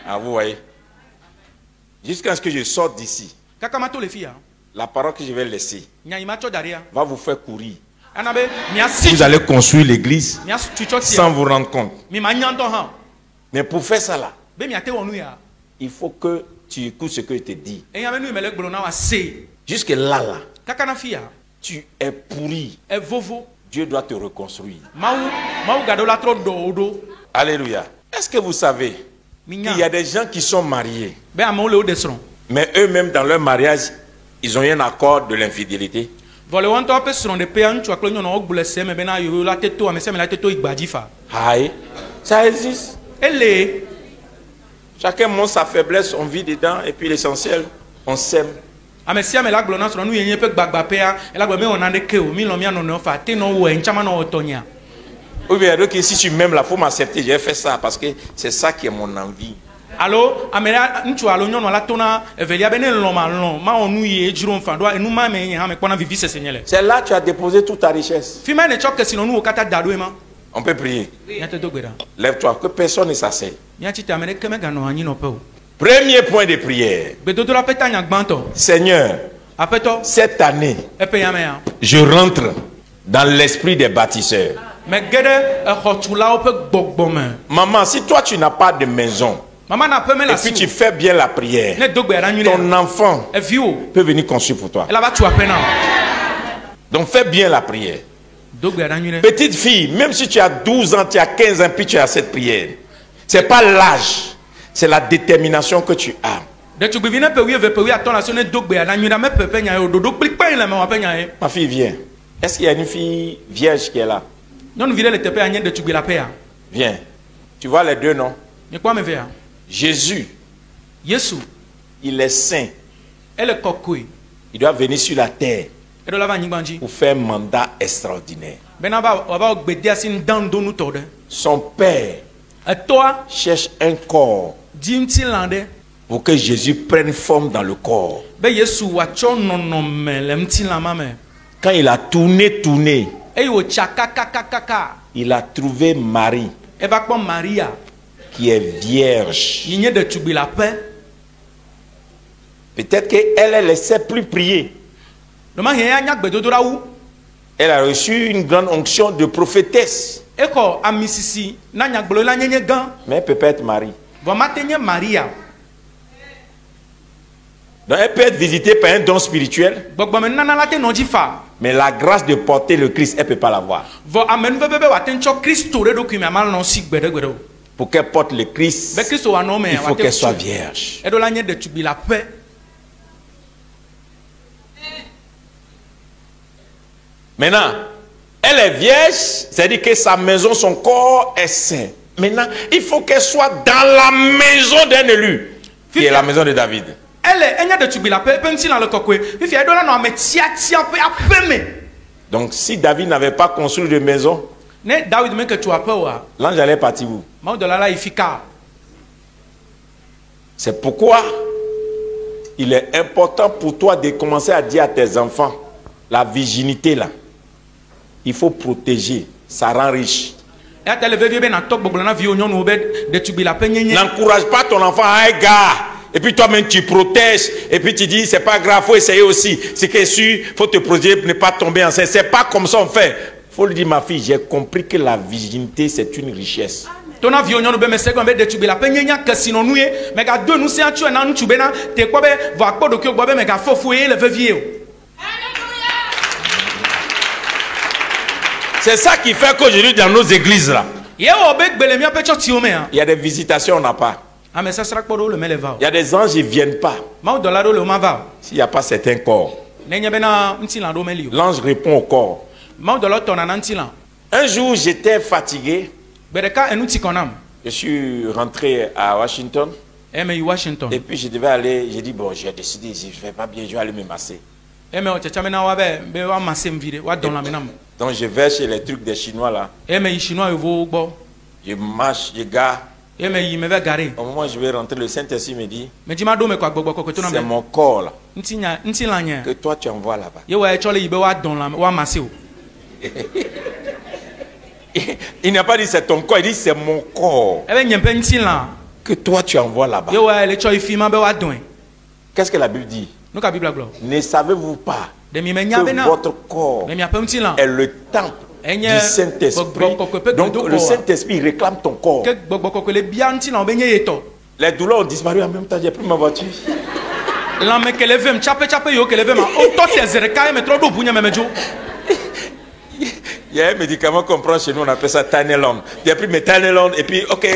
Ah, vous voyez. Jusqu'à ce que je sorte d'ici, la parole que je vais laisser va vous faire courir. Vous allez construire l'église sans vous rendre compte. Mais pour faire ça là, il faut que tu écoutes ce que je te dis. Jusque là, tu es pourri. Dieu doit te reconstruire. Alléluia. Est-ce que vous savez qu'il y a des gens qui sont mariés, mais eux-mêmes dans leur mariage, ils ont un accord de l'infidélité? Aïe, ça existe. Chacun montre sa faiblesse, on vit dedans, et puis l'essentiel, on s'aime. Ou bien, donc, si tu m'aimes, il faut m'accepter. J'ai fait ça parce que c'est ça qui est mon envie. C'est là que tu as déposé toute ta richesse. On peut prier. Lève-toi, que personne ne s'asseye. Premier point de prière. Seigneur, cette année, je rentre dans l'esprit des bâtisseurs. Maman, si toi tu n'as pas de maison, et puis tu fais bien la prière, ton enfant peut venir construire pour toi. Donc fais bien la prière. Petite fille, même si tu as 12 ans, tu as 15 ans, puis tu as cette prière, ce n'est pas l'âge, c'est la détermination que tu as. Ma fille, viens. Est-ce qu'il y a une fille vierge qui est là? Viens. Tu vois les deux noms? Jésus, il est saint. Il doit venir sur la terre pour faire un mandat extraordinaire. Son père cherche un corps pour que Jésus prenne forme dans le corps. Quand il a tourné, il a trouvé Marie qui est vierge. Peut-être qu'elle ne sait plus prier. Elle a reçu une grande onction de prophétesse. Mais elle peut pas être Marie. Donc elle peut être visitée par un don spirituel. Mais la grâce de porter le Christ, elle ne peut pas l'avoir. Pour qu'elle porte le Christ, il faut qu'elle soit vierge. Maintenant, elle est vierge, c'est-à-dire que sa maison, son corps est saint. Maintenant, il faut qu'elle soit dans la maison d'un élu, qui est la maison de David. Donc, si David n'avait pas construit de maison, l'ange allait partir où? C'est pourquoi il est important pour toi de commencer à dire à tes enfants, la virginité là, il faut protéger, ça rend riche. N'encourage pas ton enfant à un gars, et puis toi-même tu protèges, et puis tu dis c'est pas grave, faut essayer aussi. C'est que sûr, faut te protéger pour ne pas tomber enceinte. C'est pas comme ça on fait. Faut lui dire, ma fille, j'ai compris que la virginité c'est une richesse. C'est ça qui fait qu'aujourd'hui dans nos églises là, il y a des visitations, on n'a pas. Il y a des anges, ils ne viennent pas. S'il n'y a pas certains corps, l'ange répond au corps. Un jour, j'étais fatigué. Je suis rentré à Washington. Et puis je devais aller, j'ai dit, bon, j'ai décidé, je ne vais pas bien, je vais aller me masser. Donc je vais chez les trucs des Chinois là. Je marche, je gare. Au moment où je vais rentrer, le Saint-Esprit me dit, c'est mon corps là, que toi tu envoies là-bas. Il n'a pas dit c'est ton corps, il dit c'est mon corps que toi tu envoies là-bas. Qu'est-ce que la Bible dit? Ne savez-vous pas que votre corps est le temple du Saint-Esprit? Donc le Saint-Esprit réclame ton corps. Les douleurs ont disparu en même temps, j'ai pris ma voiture. Il y a un médicament qu'on prend chez nous, on appelle ça Tylenol. J'ai pris mes Tylenol et puis ok.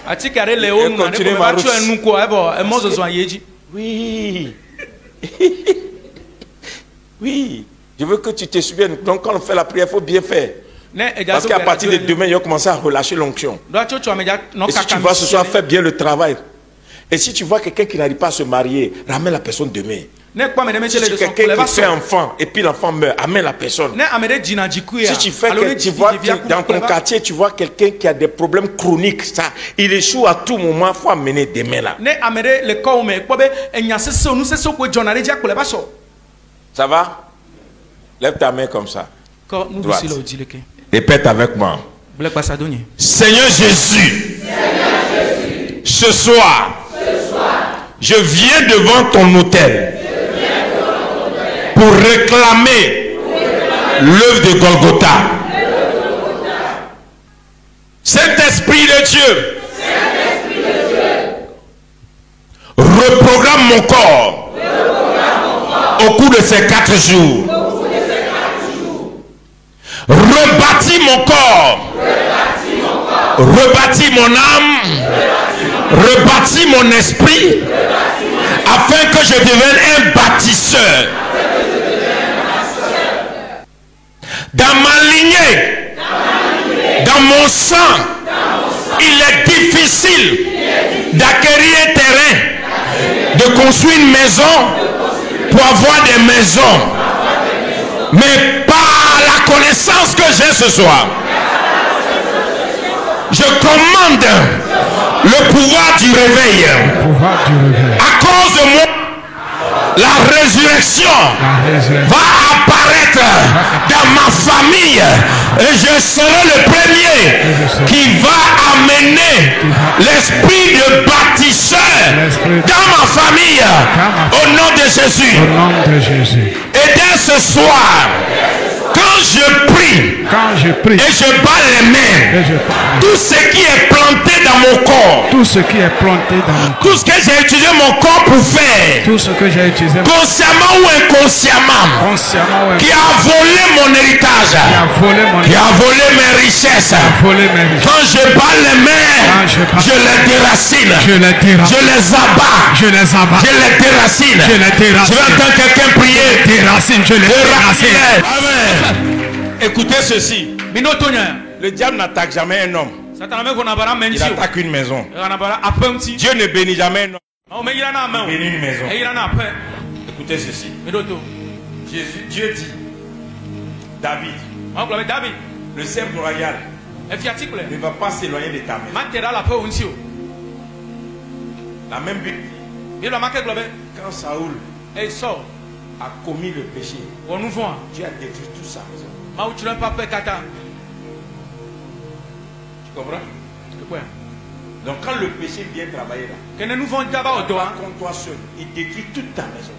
Je continue ma route. Oui. Oui. Je veux que tu te souviennes. Donc quand on fait la prière, il faut bien faire. Parce qu'à partir de demain, il va commencer à relâcher l'onction. Et si tu vas ce soir, fais bien le travail. Et si tu vois quelqu'un qui n'arrive pas à se marier, ramène la personne demain. Si tu quelqu'un qui fait enfant et puis l'enfant meurt, amène la personne. Si tu fais que tu vois dans ton quartier, tu vois quelqu'un qui a des problèmes chroniques, ça, il échoue à tout moment, il faut amener demain là. Ça va? Lève ta main comme ça. Répète avec moi. Seigneur Jésus, ce soir, je viens devant ton autel pour réclamer l'œuvre de Golgotha. Saint-Esprit de Dieu, reprogramme mon corps au cours de ces 4 jours. Rebâtis mon corps, rebâtis mon âme, rebâtis mon esprit, afin que je devienne un bâtisseur. Dans ma lignée, dans mon sang, il est difficile d'acquérir un terrain, de construire une maison pour avoir des maisons. Mais par la connaissance que j'ai ce soir, je commande le pouvoir du réveil. À cause de moi, la résurrection va apparaître dans ma famille et je serai le premier qui va amener l'esprit de bâtisseur dans ma famille au nom de Jésus. Et dès ce soir, quand je prie et je bats les mains, tout ce qui est planté dans mon corps, tout ce que j'ai utilisé mon corps pour faire, consciemment ou inconsciemment, qui a volé mon héritage, qui a volé mes richesses. Quand je bats les mers, je les déracine, je les abats, je les déracine. Je vais entendre quelqu'un prier. Je les déracine. Amen. Écoutez ceci. Le diable n'attaque jamais un homme. Il attaque une maison. Dieu ne bénit jamais un homme. Il bénit une maison. Écoutez ceci. Dieu dit, David, le serf royal ne va pas s'éloigner de ta maison. La même Bible dit, quand Saoul a commis le péché, Dieu a détruit toute sa maison. Tu comprends? Donc quand le péché vient travailler là, contre toi seul, il détruit toute ta maison.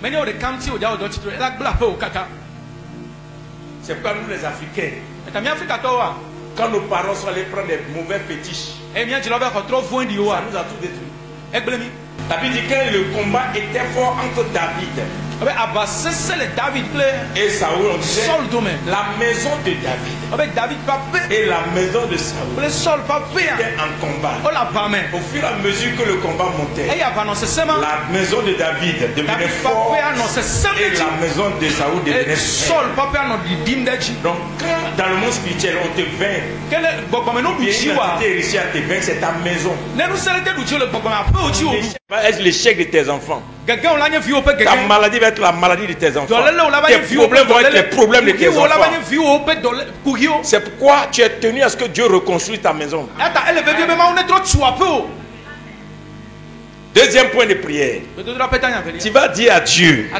C'est pourquoi nous les Africains, quand nos parents sont allés prendre des mauvais fétiches, ça nous a tout détruit. David dit que le combat était fort entre David et Saoul, on disait la maison de David et la maison de Saoul étaient en combat. Au fur et à mesure que le combat montait, la maison de David devenait forte et la maison de Saoul devenait faible. Donc quand dans le monde spirituel on te vainc, c'est ta maison. Va être l'échec de tes enfants. Ta maladie va être la maladie de tes enfants. Tes problèmes vont être les problèmes de tes enfants. C'est pourquoi tu es tenu à ce que Dieu reconstruise ta maison. Deuxième point de prière. Tu vas dire à Dieu,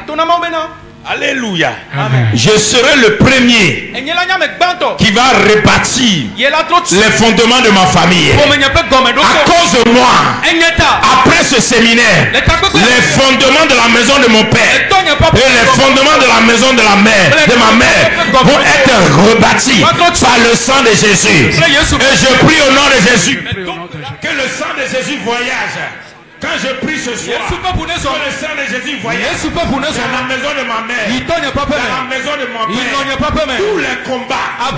alléluia, je serai le premier qui va rebâtir les fondements de ma famille. À cause de moi, après ce séminaire, les fondements de la maison de mon père et les fondements de la maison de ma mère vont être rebâtis par le sang de Jésus. Et je prie au nom de Jésus que le sang de Jésus voyage. Quand je prie ce soir, que le sang de Jésus voyage dans la maison de ma mère, dans la maison de mon père, tous les combats, les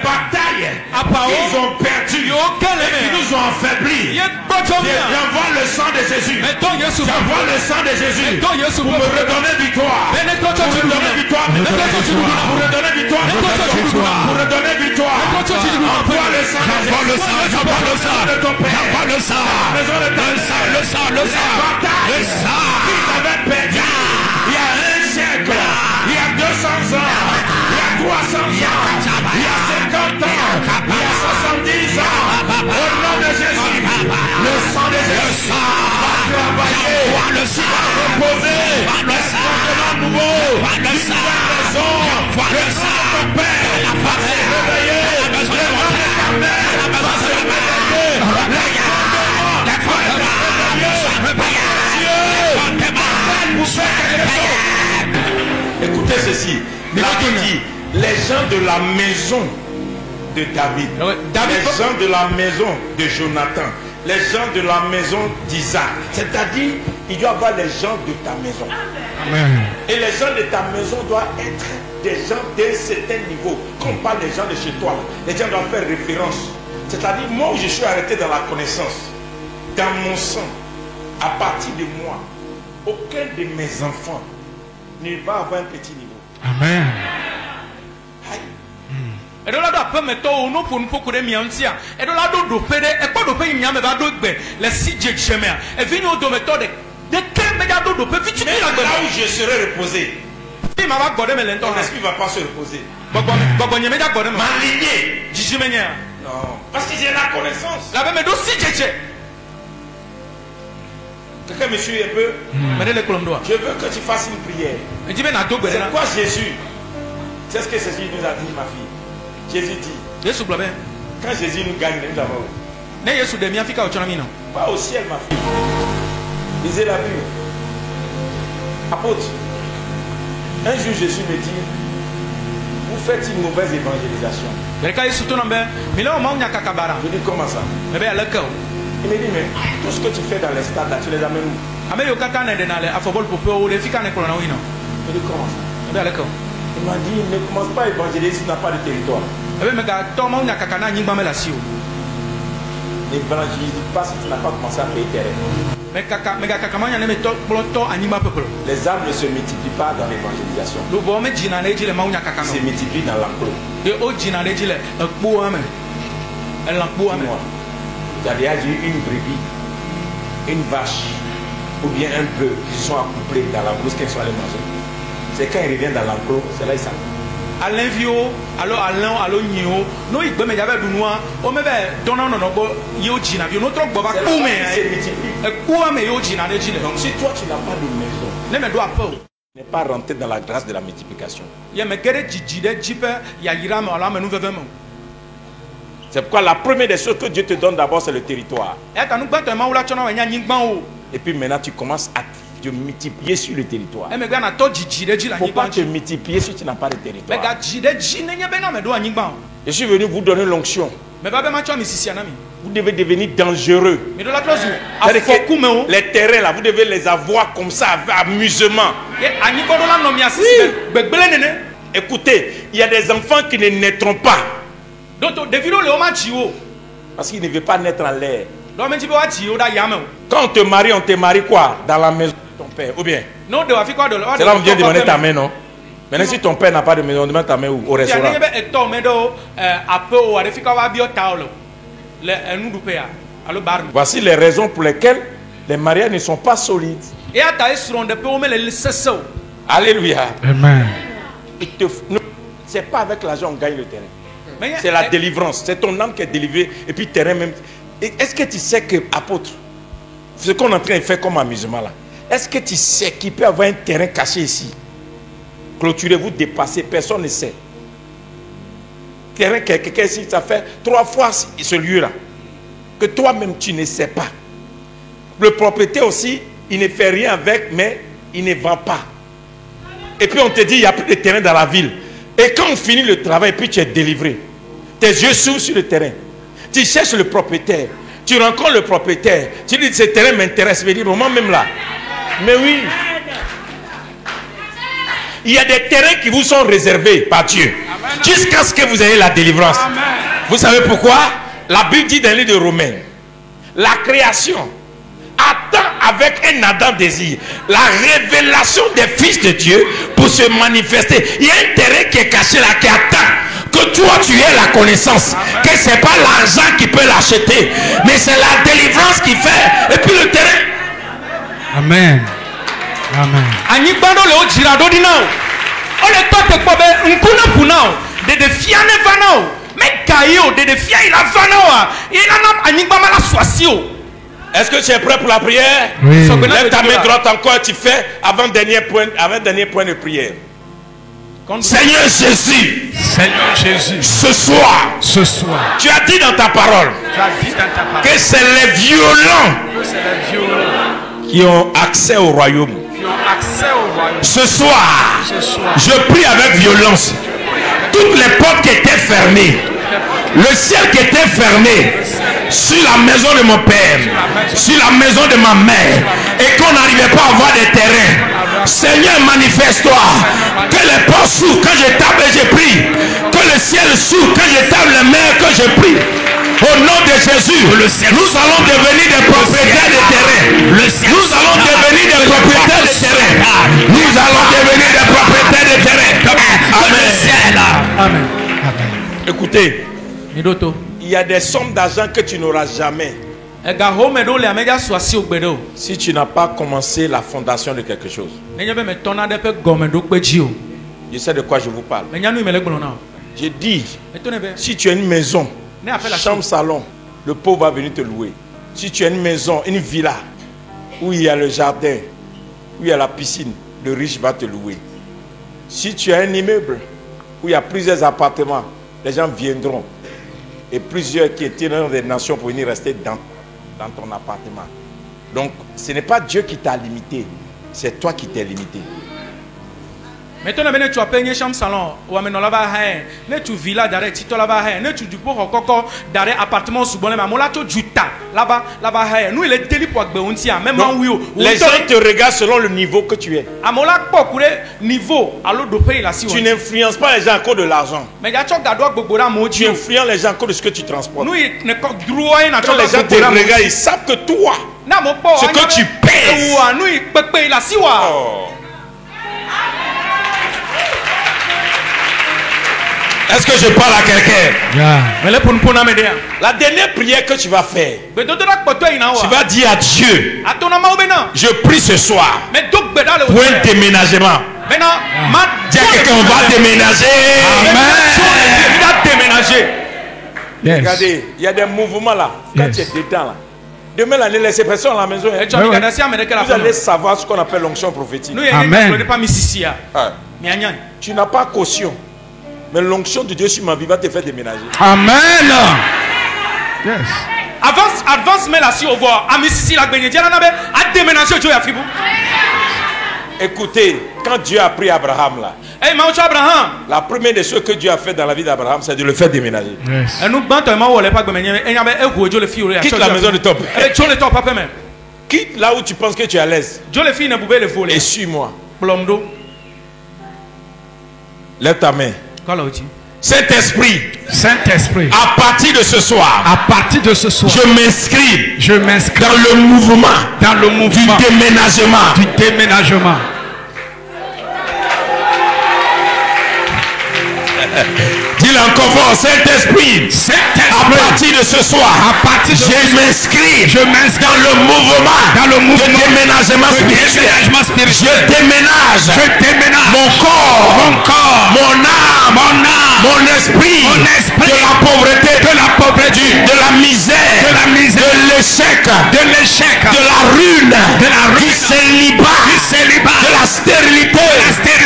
batailles qu'ils ont perdu et qui nous ont affaiblis, j'envoie le sang de Jésus. J'envoie le sang de Jésus pour me redonner victoire. Pour redonner victoire. Pour redonner victoire. Pour redonner victoire. Envoie le sang de Jésus. J'envoie le sang de ton père. J'envoie le sang. Le sang. Ils avaient perdu il y a un siècle, il y a 200 ans, il y a 300 ans, il y a 50 ans, il y a 70 ans. Au nom de Jésus, le sang de Jésus va travailler, va reposer, le sang de nouveau, le sang de raison, le sang de ton père va se réveiller, le sang de ta mère va se réveiller. Écoutez ceci, la Bible dit les gens de la maison de David, les gens de la maison de Jonathan, les gens de la maison d'Isaac, c'est-à-dire il doit y avoir les gens de ta maison. Amen. Et les gens de ta maison doivent être des gens d'un certain niveau. Quand on parle des gens de chez toi, les gens doivent faire référence. C'est-à-dire moi je suis arrêté dans la connaissance, dans mon sang, à partir de moi, aucun de mes enfants ne va avoir un petit niveau. Amen. Mais là où je serai reposé, ton esprit ne va pas se reposer. Ma lignée. Non. Parce que j'ai la connaissance. Quelqu'un me suit un peu. Je veux que tu fasses une prière. C'est quoi Jésus? C'est ce que Jésus nous a dit, ma fille. Jésus dit, quand Jésus nous gagne, nous avons. Pas au ciel, ma fille. Lisez la Bible. Apôtre, un jour Jésus me dit, vous faites une mauvaise évangélisation. Je dis, comment ça? Il me dit, mais tout ce que tu fais dans les stades, là, tu les amènes où? Je dis, comment ça? Il m'a dit, ne commence pas à évangéliser si tu n'as pas de territoire. N'évangélise pas si tu n'as pas commencé à payer terrain. Les âmes ne se multiplient pas dans l'évangélisation. Ils se multiplient dans l'enclos. Tu as déjà dit une brebis, une vache ou bien un bœuf qui sont accouplés dans la brousse qu'ils sont allés manger. C'est quand ils reviennent dans l'enclos, c'est là ils s'accouplent. Donc si toi tu n'as pas de maison, tu n'es pas rentré dans la grâce de la multiplication. C'est pourquoi la première des choses que Dieu te donne d'abord c'est le territoire. Et puis maintenant tu commences à te multiplier sur le territoire. Il ne faut pas te multiplier si tu n'as pas de territoire. Je suis venu vous donner l'onction. Vous devez devenir dangereux. Les terrains là, vous devez les avoir comme ça, avec amusement. Écoutez, il y a des enfants qui ne naîtront pas. Parce qu'ils ne veulent pas naître en l'air. Quand on te marie quoi? Dans la maison de ton père, ou bien? C'est là où on vient demander ta main, non? Maintenant, si ton père n'a pas de maison, on demande ta main où? Au restaurant. Voici les raisons pour lesquelles les mariages ne sont pas solides. Alléluia. Amen. C'est pas avec l'argent qu'on gagne le terrain. C'est la délivrance. C'est ton âme qui est délivrée. Et puis terrain même. Est-ce que tu sais que, apôtre, ce qu'on est en train de faire comme amusement là, est-ce que tu sais qu'il peut y avoir un terrain caché ici? Clôturez-vous, dépassez, personne ne sait. Terrain, quelqu'un ici, ça fait 3 fois ce lieu-là. Que toi-même tu ne sais pas. Le propriétaire aussi, il ne fait rien avec, mais il ne vend pas. Et puis on te dit, il n'y a plus de terrain dans la ville. Et quand on finit le travail, puis tu es délivré. Tes yeux s'ouvrent sur le terrain. Tu cherches le propriétaire. Tu rencontres le propriétaire. Tu dis, ce terrain m'intéresse. Je dis, moi même là. Mais oui. Il y a des terrains qui vous sont réservés par Dieu. Jusqu'à ce que vous ayez la délivrance. Amen. Vous savez pourquoi? La Bible dit dans le livre de Romains, la création attend avec un ardent désir la révélation des fils de Dieu pour se manifester. Il y a un terrain qui est caché là, qui attend que toi tu aies la connaissance. Amen. Que ce n'est pas l'argent qui peut l'acheter, mais c'est la délivrance qui fait. Et puis le terrain. Amen. Amen. Est-ce que tu es prêt pour la prière? Oui. Lève ta main droite encore, tu fais avant-dernier point de prière. Seigneur Jésus, ce soir, tu as dit dans ta parole que c'est les violents qui ont accès au royaume. Ce soir, je prie avec violence. Toutes les portes qui étaient fermées, le ciel qui était fermé sur la maison de mon père, sur la maison de ma mère, et qu'on n'arrivait pas à avoir des terrains. Seigneur, manifeste-toi. Que les portes s'ouvrent quand je tape et je prie. Que le ciel s'ouvre quand je tape les mains que je prie. Au nom de Jésus, nous allons devenir des propriétaires de terrain. Nous allons devenir des propriétaires de terrain. Nous allons devenir des propriétaires de terrain. Amen. Amen. Écoutez, il y a des sommes d'argent que tu n'auras jamais si tu n'as pas commencé la fondation de quelque chose. Je sais de quoi je vous parle. Je dis, si tu as une maison, chambre, salon, le pauvre va venir te louer. Si tu as une maison, une villa, où il y a le jardin, où il y a la piscine, le riche va te louer. Si tu as un immeuble, où il y a plusieurs appartements, les gens viendront. Et plusieurs qui étaient dans des nations pour venir rester dans ton appartement. Donc, ce n'est pas Dieu qui t'a limité, c'est toi qui t'es limité. Maintenant, tu as payé chambre salon, ou à maintenant là-bas, tu villa d'arrêt, tu là-bas, tu du pour encore d'arrêt appartement sous bon, mais là tu juta là-bas, nous il est délit pour que même les gens te regardent selon le niveau que tu es. À mon là, niveau, alors de payer la. Tu n'influences pas les gens à cause de l'argent. Mais tu influences les gens à cause de ce que tu transportes. Quand les gens te regardent, ils savent que toi, ce que tu pèses. Est-ce que je parle à quelqu'un? La dernière prière que tu vas faire, tu vas dire à Dieu, je prie ce soir pour un déménagement. Dis à quelqu'un, on va déménager. Amen. Regardez, il y a des mouvements là. Quand tu es dedans là, demain là, ne laissez personne à la maison. Vous allez savoir ce qu'on appelle l'onction prophétique. Amen. Tu n'as pas caution. Mais l'onction de Dieu sur ma vie va te faire déménager. Amen. Yes. Avance, mais là, si on voit, à Mississi, la Bénédienne, à déménager, Dieu a fait. Écoutez, quand Dieu a pris Abraham là, la première des choses que Dieu a fait dans la vie d'Abraham, c'est de le faire déménager. Yes. Quitte la maison de ton père. Quitte là où tu penses que tu es à l'aise. Et suis-moi. Lève ta main. Saint-Esprit, à partir de ce soir, je m'inscris dans le mouvement, du déménagement. Dis-le encore fort, Saint-Esprit, à partir de ce soir, je m'inscris dans le mouvement, du déménagement spirituel. Je déménage mon corps, mon âme, mon esprit, de la pauvreté, de la misère, de l'échec, de la ruine, du célibat, de la stérilité,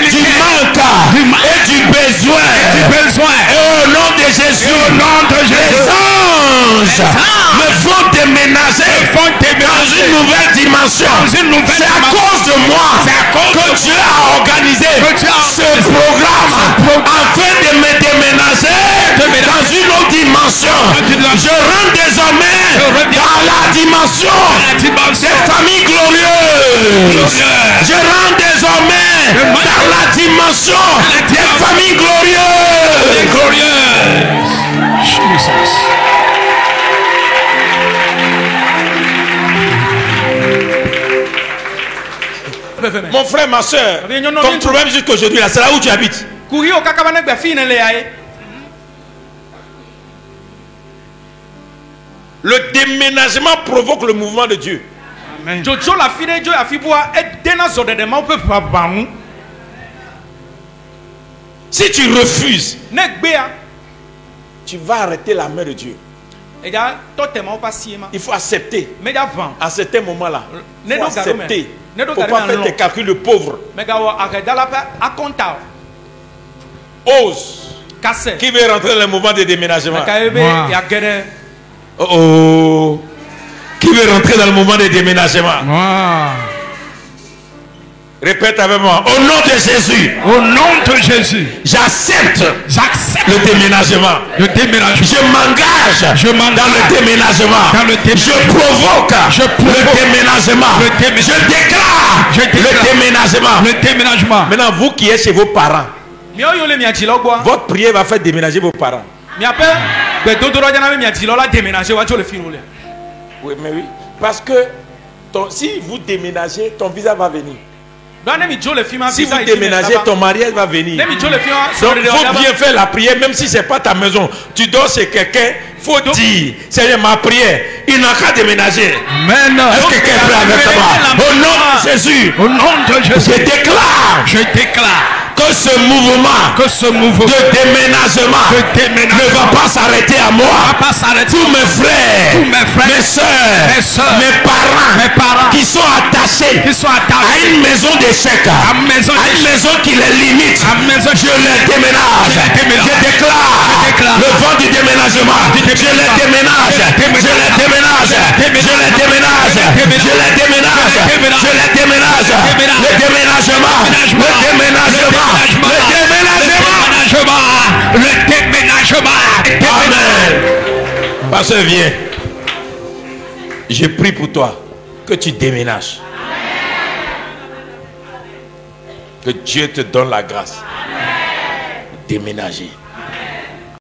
du manque et du besoin. Et au nom de Jésus, les anges me font déménager dans une nouvelle dimension. C'est à cause de moi que Dieu a organisé ce programme afin de me déménager dans une autre dimension. Je rentre désormais dans la dimension des familles glorieuses. Je rentre désormais dans la dimension des familles glorieuses. Jesus. Mon frère, ma soeur, ton problème jusqu'aujourd'hui, c'est là où tu habites. Le déménagement provoque le mouvement de Dieu. Amen. Si tu refuses, tu vas arrêter la main de Dieu. Il faut accepter. À certains moments-là, il faut accepter. Il ne faut pas faire des calculs de pauvres. Ose. Qui veut rentrer dans le mouvement de déménagement? Oh. Qui veut rentrer dans le mouvement de déménagement? Répète avec moi. Au nom de Jésus. Au nom de Jésus. J'accepte le déménagement. Je m'engage dans le déménagement. Je provoque le déménagement. Je déclare le déménagement. Maintenant, vous qui êtes chez vos parents, votre prière va faire déménager vos parents. Oui, mais oui. Parce que si vous déménagez, ton visa va venir. Si vous déménagez, ton mariage va venir. Donc il faut bien faire la prière, même si ce n'est pas ta maison. Tu dors chez quelqu'un, il faut dire, c'est ma prière. Il n'a qu'à déménager. Amen. Est-ce que quelqu'un est prêt avec toi? Au nom de Jésus, je déclare que ce mouvement de déménagement ne va pas s'arrêter à moi. Tous mes frères, mes soeurs, mes parents qui sont attachés à une maison d'échec, à une maison qui les limite, je les déménage. Je déclare le vent du déménagement. Je les déménage. Je les déménage. Je les déménage. Je les déménage. Je les déménage. Le déménagement. Le déménagement. Le déménagement. Amen. Pasteur, viens. Je prie pour toi que tu déménages. Que Dieu te donne la grâce de déménager.